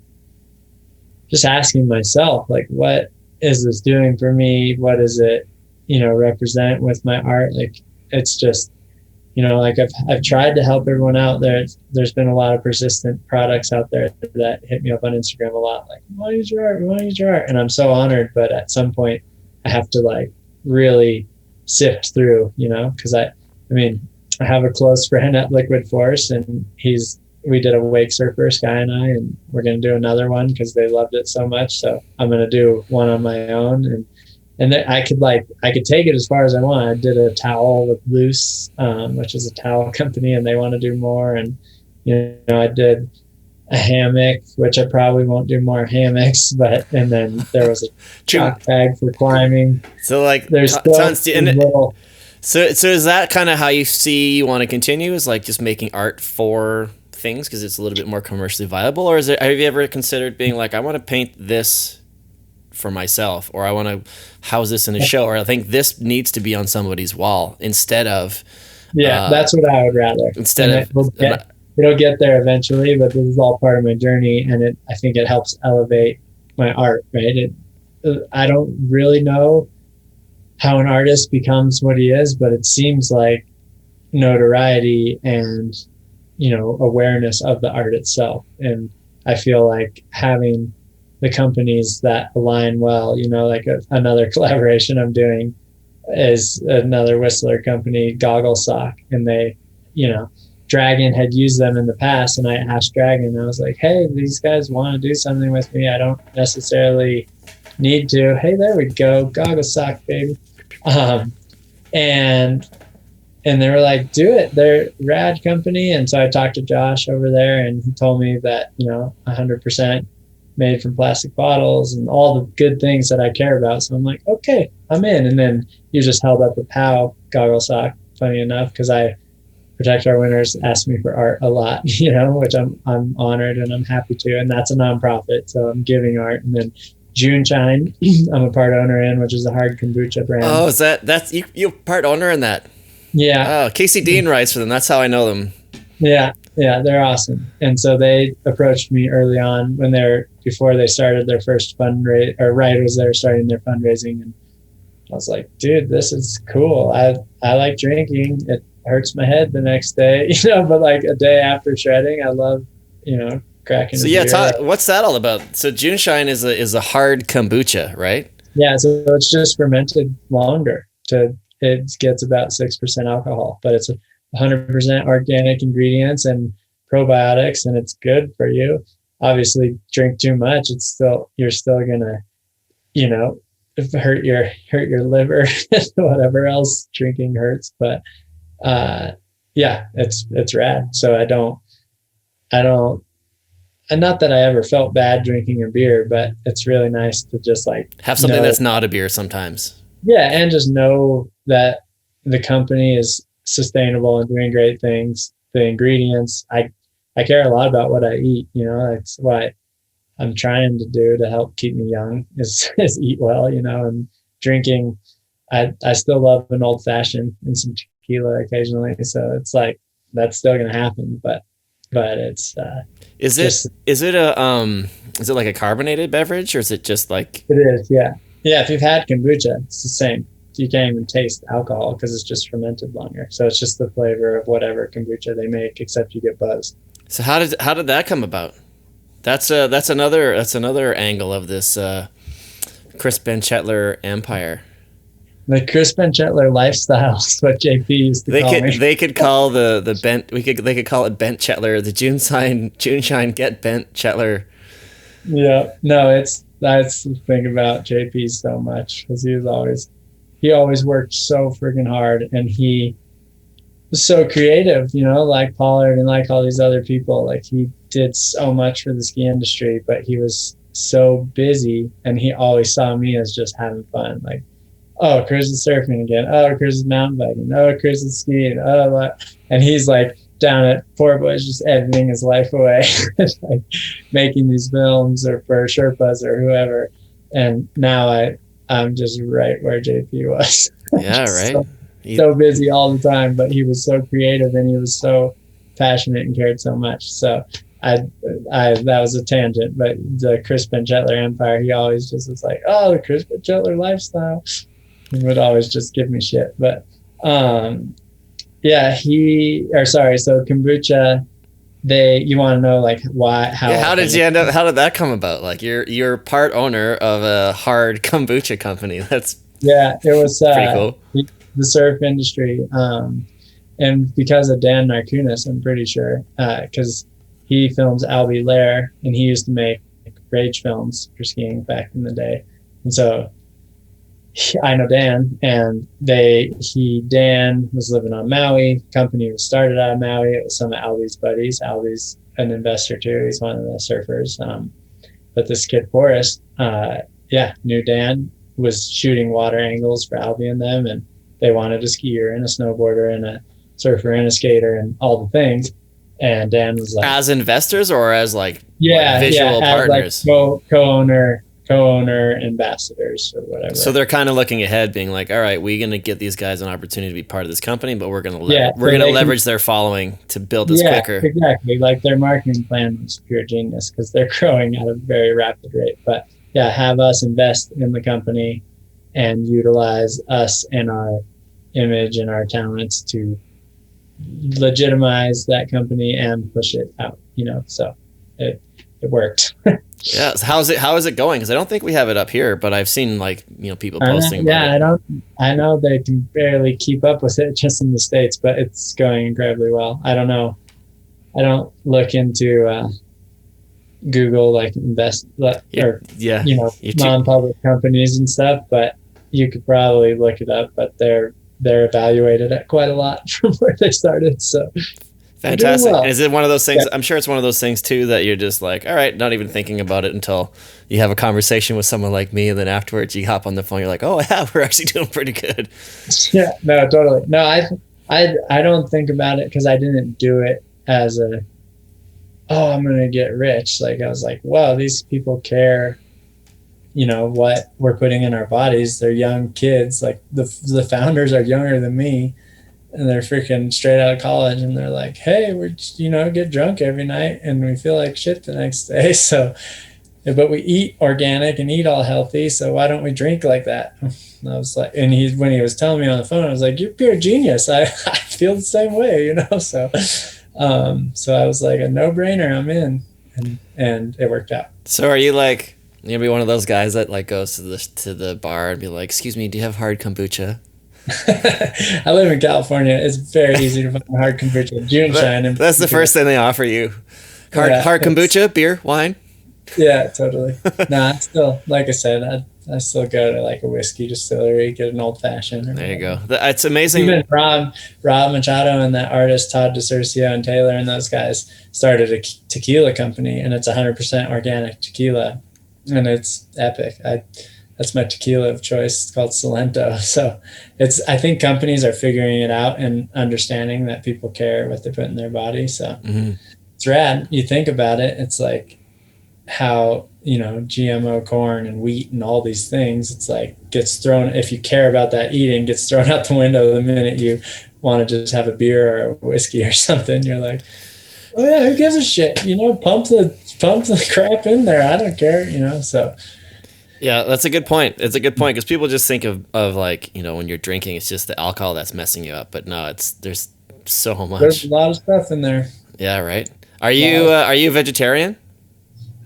just asking myself, like, what is this doing for me? What does it represent with my art? Like, it's just like I've tried to help everyone out there. There's been a lot of persistent products out there that hit me up on Instagram a lot, like, we want to use your art. And I'm so honored, but at some point I have to like really sift through, because I have a close friend at Liquid Force, and we did a wake surfer, Sky and I, and we're going to do another one because they loved it so much. So I'm going to do one on my own, and I could take it as far as I want. I did a towel with Loose, which is a towel company, and they want to do more. And, I did a hammock, which I probably won't do more hammocks, and then there was a chalk bag for climbing. So like there's tons to, so is that kind of how you want to continue, is like just making art for things because it's a little bit more commercially viable, or have you ever considered being like, I want to paint this for myself, or I want to house this in a show, or I think this needs to be on somebody's wall instead of that's what I would rather. It'll get there eventually, but this is all part of my journey, and I think it helps elevate my art, right? I don't really know how an artist becomes what he is, but it seems like notoriety and, awareness of the art itself. And I feel like having the companies that align well, like another collaboration I'm doing is another Whistler company, Goggle Sock, and they, Dragon had used them in the past, and I asked Dragon, I was like, hey, these guys want to do something with me. I don't necessarily need to. Hey, there we go. Goggle Sock, baby. And they were like, do it. They're a rad company. And so I talked to Josh over there, and he told me that, 100% made from plastic bottles and all the good things that I care about. So I'm like, okay, I'm in. And then you just held up a POW Goggle Sock, funny enough, because I Protect Our Winters asked me for art a lot, which I'm honored and I'm happy to. And that's a nonprofit, so I'm giving art. And then June Shine, I'm a part owner in, which is a hard kombucha brand. Oh, is that's you part owner in that? Yeah. Oh, Casey Dean writes for them. That's how I know them. Yeah, they're awesome. And so they approached me early on before they started their first fundraise, or right as they were starting their fundraising. And I was like, dude, this is cool. I like drinking. It hurts my head the next day, but like a day after shredding, I love, cracking. So what's that all about? So June Shine is a hard kombucha, right? Yeah, so it's just fermented longer. It gets about 6% alcohol, but it's 100% organic ingredients and probiotics, and it's good for you. Obviously, drink too much, you're still gonna, hurt your liver, whatever else drinking hurts. But it's rad. So I don't, and not that I ever felt bad drinking a beer, but it's really nice to just like have something that's not a beer sometimes. Yeah, and just know that the company is sustainable and doing great things. The ingredients, I care a lot about what I eat. That's what I'm trying to do to help keep me young is eat well. And drinking. I still love an old fashioned and some tequila occasionally. So it's like that's still gonna happen, but it's is it like a carbonated beverage, or is it just like it is? Yeah. If you've had kombucha, it's the same. You can't even taste alcohol because it's just fermented longer. So it's just the flavor of whatever kombucha they make, except you get buzzed. So how did that come about? That's another angle of this Chris Benchetler empire. The Chris Benchetler lifestyle is what JP used to call me. They could call they could call it Benchetler, the June Shine Get Benchetler. Yeah, no, that's the thing about JP so much, because he always worked so freaking hard, and he was so creative, like Pollard and like all these other people. Like he did so much for the ski industry, but he was so busy, and he always saw me as just having fun. Like, oh, Chris is surfing again. Oh, Chris is mountain biking. Oh, Chris is skiing. Oh, what? And he's like down at Poor Boys, just editing his life away, like making these films or for Sherpas or whoever. And now I'm just right where JP was. Yeah, right. So busy all the time, but he was so creative and he was so passionate and cared so much. So that was a tangent, but the Chris Benchetler empire, he always just was like, oh, the Chris Benchetler lifestyle. He would always just give me shit. But so kombucha, you want to know like how did that come about? Like you're part owner of a hard kombucha company. It was pretty cool. The surf industry, and because of Dan Narkunis, I'm pretty sure, because he films Albie Lair, and he used to make rage films for skiing back in the day. And so I know Dan, and Dan was living on Maui. Company was started out of Maui. It was some of Albie's buddies. Albie's an investor too. He's one of the surfers. But this kid Forrest, knew Dan, was shooting water angles for Albie and them, and they wanted a skier and a snowboarder and a surfer and a skater and all the things. And Dan was like, as investors or as like yeah, visual partners, like co-owner ambassadors or whatever. So they're kind of looking ahead, being like, all right, we're going to get these guys an opportunity to be part of this company, but we're going to leverage their following to build this quicker. Exactly. Like their marketing plan was pure genius because they're growing at a very rapid rate. But yeah, have us invest in the company and utilize us and our image and our talents to legitimize that company and push it out, so it worked. Yeah. So how is it going? Because I don't think we have it up here, but I've seen people posting. I know they can barely keep up with it just in the States, but it's going incredibly well. I don't know. I don't look into Google invest non-public companies and stuff, but you could probably look it up. But they're evaluated at quite a lot from where they started. So. Fantastic. Well. Is it one of those things? Yeah. I'm sure it's one of those things too that you're just like, all right, not even thinking about it until you have a conversation with someone like me, and then afterwards you hop on the phone. You're like, oh yeah, we're actually doing pretty good. Yeah. No, totally. No, I don't think about it because I didn't do it as I'm gonna get rich. Like I was like, wow, these people care. What we're putting in our bodies. They're young kids. Like the founders are younger than me. And they're freaking straight out of college, and they're like, hey, we're get drunk every night and we feel like shit the next day. So, but we eat organic and eat all healthy. So why don't we drink like that? And I was like, and when he was telling me on the phone, I was like, you're pure genius. I feel the same way, So, so I was like, a no brainer, I'm in, and it worked out. So are you like, you'll be one of those guys that goes to the bar and be like, excuse me, do you have hard kombucha? I live in California. It's very easy to find hard kombucha. June shine. That's the first thing they offer you. Hard kombucha, beer, wine. Yeah, totally. Nah, still, like I said, I still go to a whiskey distillery, get an old fashioned. There you go. It's amazing. Even Rob Machado and that artist Todd DeCercio and Taylor and those guys started a tequila company, and it's 100% organic tequila, and it's epic. That's my tequila of choice. It's called Salento. So I think companies are figuring it out and understanding that people care what they put in their body. So It's rad. You think about it, it's like how, GMO corn and wheat and all these things, it's gets thrown, if you care about that eating, gets thrown out the window the minute you want to just have a beer or a whiskey or something. You're like, oh yeah, who gives a shit? Pump the crap in there. I don't care, so. Yeah, that's a good point. It's a good point because people just think of when you're drinking, it's just the alcohol that's messing you up. But no, there's so much. There's a lot of stuff in there. Yeah, right. Are you a vegetarian?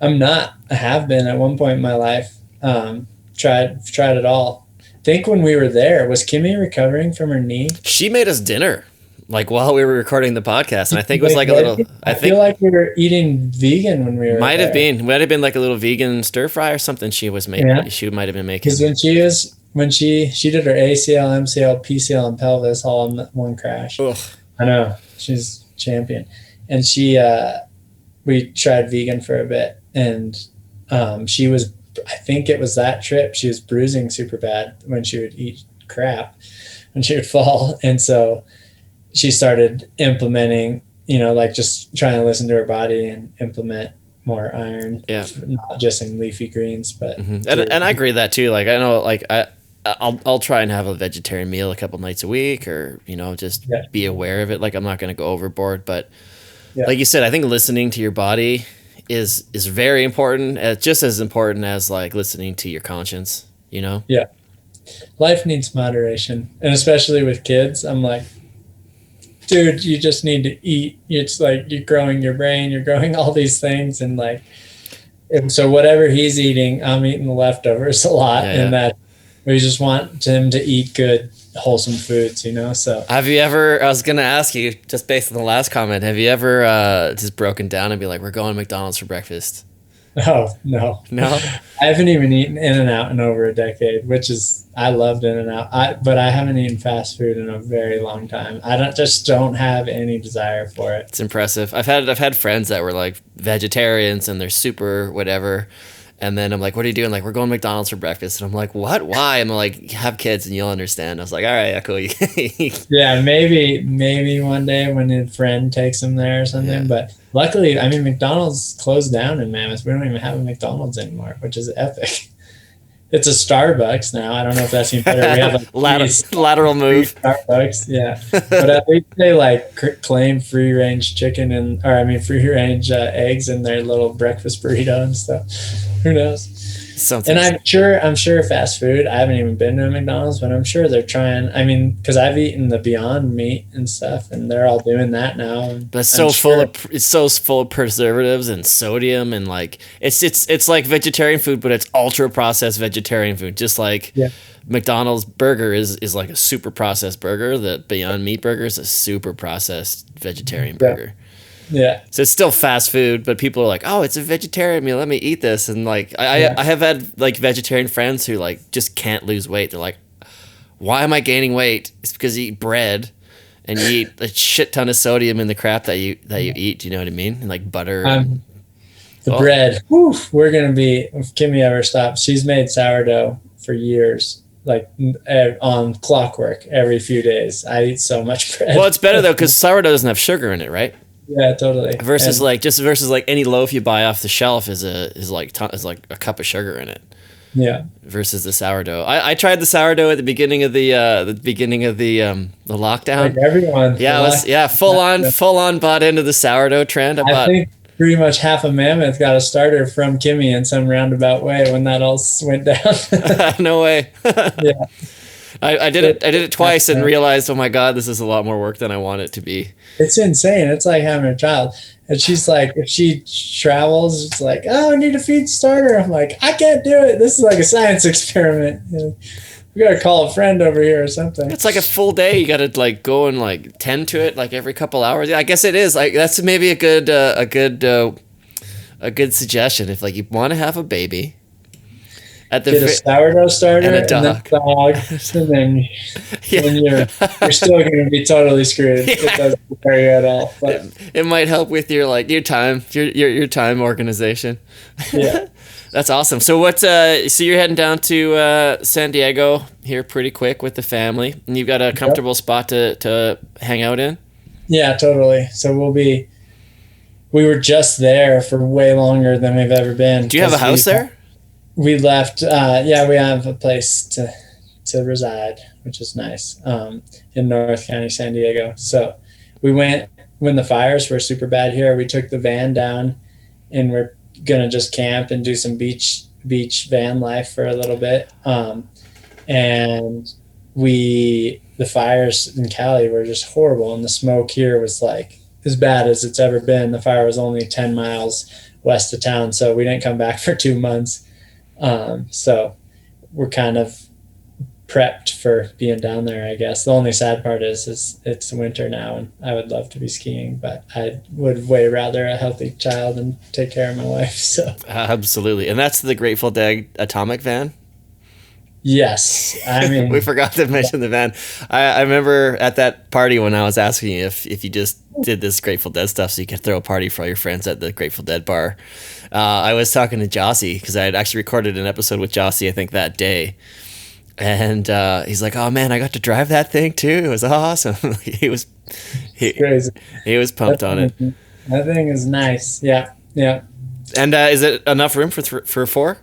I'm not. I have been at one point in my life. Tried it all. I think when we were there, was Kimmy recovering from her knee? She made us dinner. While we were recording the podcast, and I think it was a little. I feel like we were eating vegan when we were. Might have been a little vegan stir fry or something. She was making. Yeah. She might have been making. Because when she did her ACL, MCL, PCL, and pelvis all in one crash. Ugh. I know, she's champion, and we tried vegan for a bit, and she was. I think it was that trip. She was bruising super bad when she would eat crap, when she would fall, and so. She started implementing, just trying to listen to her body and implement more iron. Yeah. Not just in leafy greens, but. Mm-hmm. And I agree with that too. I know, I'll try and have a vegetarian meal a couple nights a week, or just be aware of it. I'm not going to go overboard, but like you said, I think listening to your body is very important. Just as important as listening to your conscience. Yeah. Life needs moderation, and especially with kids, I'm like. Dude, you just need to eat. It's you're growing your brain, you're growing all these things, and so whatever he's eating, I'm eating the leftovers a lot, and that we just want him to eat good, wholesome foods, So have you ever? I was gonna ask you, just based on the last comment, have you ever just broken down and be like, "We're going to McDonald's for breakfast"? Oh, no. I haven't even eaten In-N-Out in over a decade, I loved In-N-Out. But I haven't eaten fast food in a very long time. I don't have any desire for it. It's impressive. I've had friends that were vegetarians and they're super whatever. And then I'm like, what are you doing? Like, we're going to McDonald's for breakfast. And I'm like, what? Why? I'm like, have kids and you'll understand. I was like, all right, yeah, cool. Yeah, maybe one day when a friend takes them there or something. Yeah. But luckily, I mean, McDonald's closed down in Mammoth. We don't even have a McDonald's anymore, which is epic. It's a Starbucks now. I don't know if that's any better. We have like lateral move. Starbucks, yeah. But at least they like claim free range chicken free range eggs in their little breakfast burrito and stuff. Who knows? And I'm sure fast food. I haven't even been to a McDonald's, but I'm sure they're trying. I mean, because I've eaten the Beyond Meat and stuff, and they're all doing that now. But it's so full of preservatives and sodium, and like it's like vegetarian food, but it's ultra processed vegetarian food. Just like McDonald's burger is like a super processed burger. The Beyond Meat burger is a super processed vegetarian burger. Yeah. So it's still fast food, but people are like, oh, it's a vegetarian meal. Let me eat this. And like, I have had like vegetarian friends who like just can't lose weight. They're like, why am I gaining weight? It's because you eat bread and you eat a shit ton of sodium in the crap that you eat. Do you know what I mean? And like butter. Bread. Whew, we're going to be, if Kimmy ever stops, she's made sourdough for years. Like on clockwork every few days. I eat so much bread. Well, it's better though, because sourdough doesn't have sugar in it, right? Yeah, totally. Versus like any loaf you buy off the shelf is like a cup of sugar in it. Yeah. Versus the sourdough. I tried the sourdough at the beginning of the lockdown. Like everyone. Yeah, full on bought into the sourdough trend. I think pretty much half of Mammoth got a starter from Kimmy in some roundabout way when that all went down. No way. Yeah. I did it twice and realized, oh my God, this is a lot more work than I want it to be. It's insane. It's like having a child. And she's like, if she travels, it's like, oh, I need a feed starter. I'm like, I can't do it. This is like a science experiment. We got to call a friend over here or something. It's like a full day. You got to like go and like tend to it like every couple hours. I guess it is like, that's maybe a good suggestion. If like you want to have a baby, get a sourdough starter and a dog, and then you're still going to be totally screwed. Yeah. It doesn't prepare you at all. But it might help with your time organization. Yeah, that's awesome. So so you're heading down to San Diego here pretty quick with the family, and you've got a comfortable spot to hang out in. Yeah, totally. So we were just there for way longer than we've ever been. Do you have a house there? We left. We have a place to reside, which is nice, in North County, San Diego. So we went when the fires were super bad here. We took the van down, and we're gonna just camp and do some beach van life for a little bit. And the fires in Cali were just horrible, and the smoke here was like as bad as it's ever been. The fire was only 10 miles west of town, so we didn't come back for 2 months. So we're kind of prepped for being down there, I guess. The only sad part is it's winter now, and I would love to be skiing, but I would way rather a healthy child and take care of my wife. So absolutely. And that's the Grateful Dead Atomic van? Yes. I mean, we forgot to mention the van. I remember at that party when I was asking you if you just did this Grateful Dead stuff so you could throw a party for all your friends at the Grateful Dead bar. I was talking to Jossie because I had actually recorded an episode with Jossie, I think, that day. And he's like, oh man, I got to drive that thing too. It was awesome. he was pumped on it. That thing is nice. Yeah. Yeah. And is it enough room for four?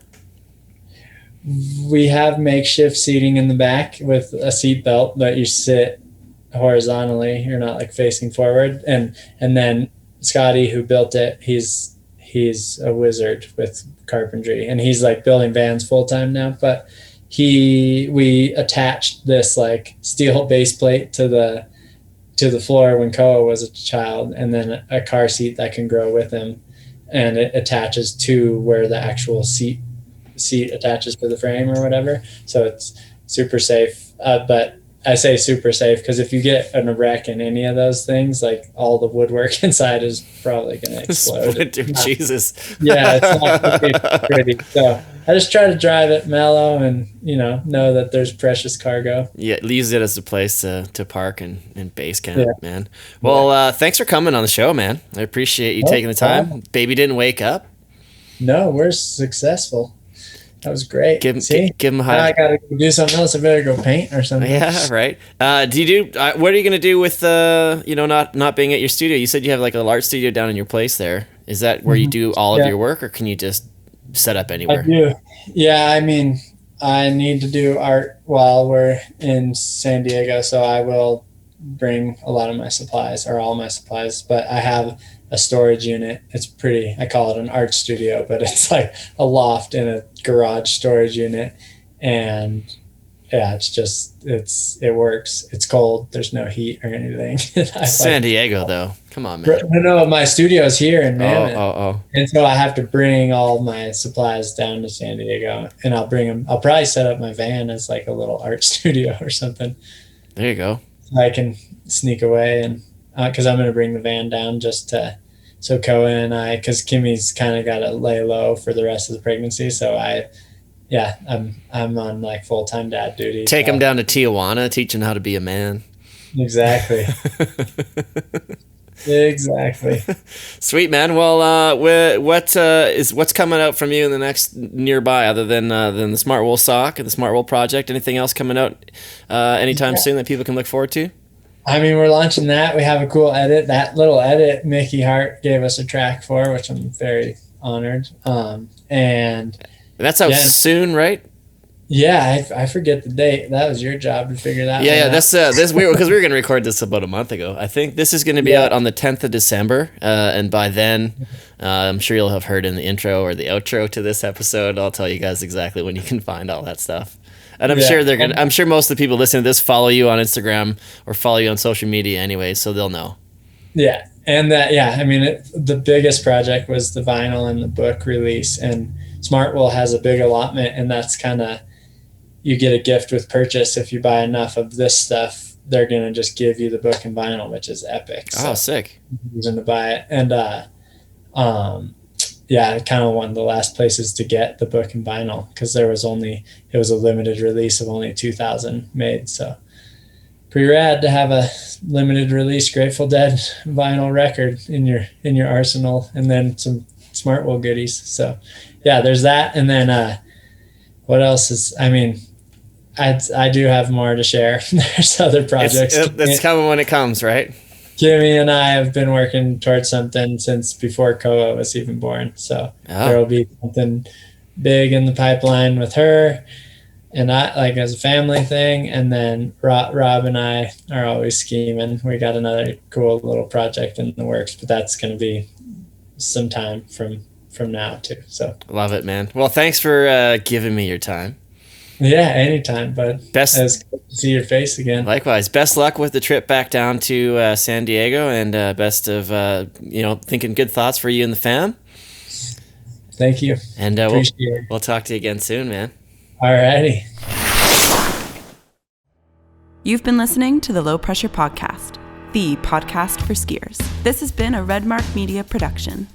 We have makeshift seating in the back with a seat belt that you sit horizontally. You're not like facing forward. And then Scotty, who built it, he's a wizard with carpentry, and he's like building vans full time now. But we attached this like steel base plate to the floor when Koa was a child, and then a car seat that can grow with him, and it attaches to where the actual seat attaches to the frame or whatever. So it's super safe. But I say super safe because if you get in a wreck in any of those things, like all the woodwork inside is probably going to explode. Jesus. Yeah, it's not pretty. So I just try to drive it mellow and, know that there's precious cargo. Yeah, use it as a place to park and base camp, man. Well, thanks for coming on the show, man. I appreciate you taking the time. Baby didn't wake up. No, we're successful. That was great. Give him a high. Now I gotta go do something else. I better go paint or something. Yeah, right. What are you gonna do with not being at your studio? You said you have like a little art studio down in your place there. Is that where you do all of your work, or can you just set up anywhere? I do. Yeah, I mean, I need to do art while we're in San Diego, so I will bring a lot of my supplies, or all my supplies, but I have a storage unit. It's pretty, I call it an art studio, but it's like a loft in a garage storage unit. And yeah, it works. It's cold. There's no heat or anything. San Diego though. Come on, man. No, my studio's here in Mammoth. Oh. And so I have to bring all my supplies down to San Diego, and I'll probably set up my van as like a little art studio or something. There you go. So I can sneak away, and because I'm going to bring the van down so Koa and I, because Kimmy's kind of got to lay low for the rest of the pregnancy. So I'm on like full-time dad duty. Take him down to Tijuana, teach him how to be a man. Exactly. Exactly. Sweet, man. Well, what's coming out from you in the next nearby, other than the Smart Wool sock and the Smart Wool project? Anything else coming out anytime soon that people can look forward to? I mean, we're launching that. We have a cool edit. That little edit Mickey Hart gave us a track for, which I'm very honored. And that's out soon, right? Yeah, I forget the date. That was your job to figure that. Yeah, that's because we were going to record this about a month ago. I think this is going to be out on the 10th of December, and by then, I'm sure you'll have heard in the intro or the outro to this episode. I'll tell you guys exactly when you can find all that stuff. And I'm sure most of the people listening to this follow you on Instagram or follow you on social media anyway, so they'll know. Yeah, and I mean, the biggest project was the vinyl and the book release, and Smart Wool has a big allotment, and that's kind of, you get a gift with purchase. If you buy enough of this stuff, they're going to just give you the book and vinyl, which is epic. So sick. Reason to buy it. And kind of one of the last places to get the book and vinyl, because it was a limited release of only 2,000 made. So pretty rad to have a limited release Grateful Dead vinyl record in your arsenal, and then some Smart Wool goodies. So yeah, there's that. And then what else is, I mean, I do have more to share. There's other projects. It's coming when it comes, right? Kimmy and I have been working towards something since before Koa was even born. So there will be something big in the pipeline with her and I, like as a family thing. And then Rob and I are always scheming. We got another cool little project in the works, but that's going to be some time from now too. So love it, man. Well, thanks for giving me your time. Yeah, anytime, bud. It's good to see your face again. Likewise. Best luck with the trip back down to San Diego, and best of thinking good thoughts for you and the fam. Thank you. And we'll talk to you again soon, man. Alrighty. You've been listening to the Low Pressure Podcast, the podcast for skiers. This has been a Redmark Media production.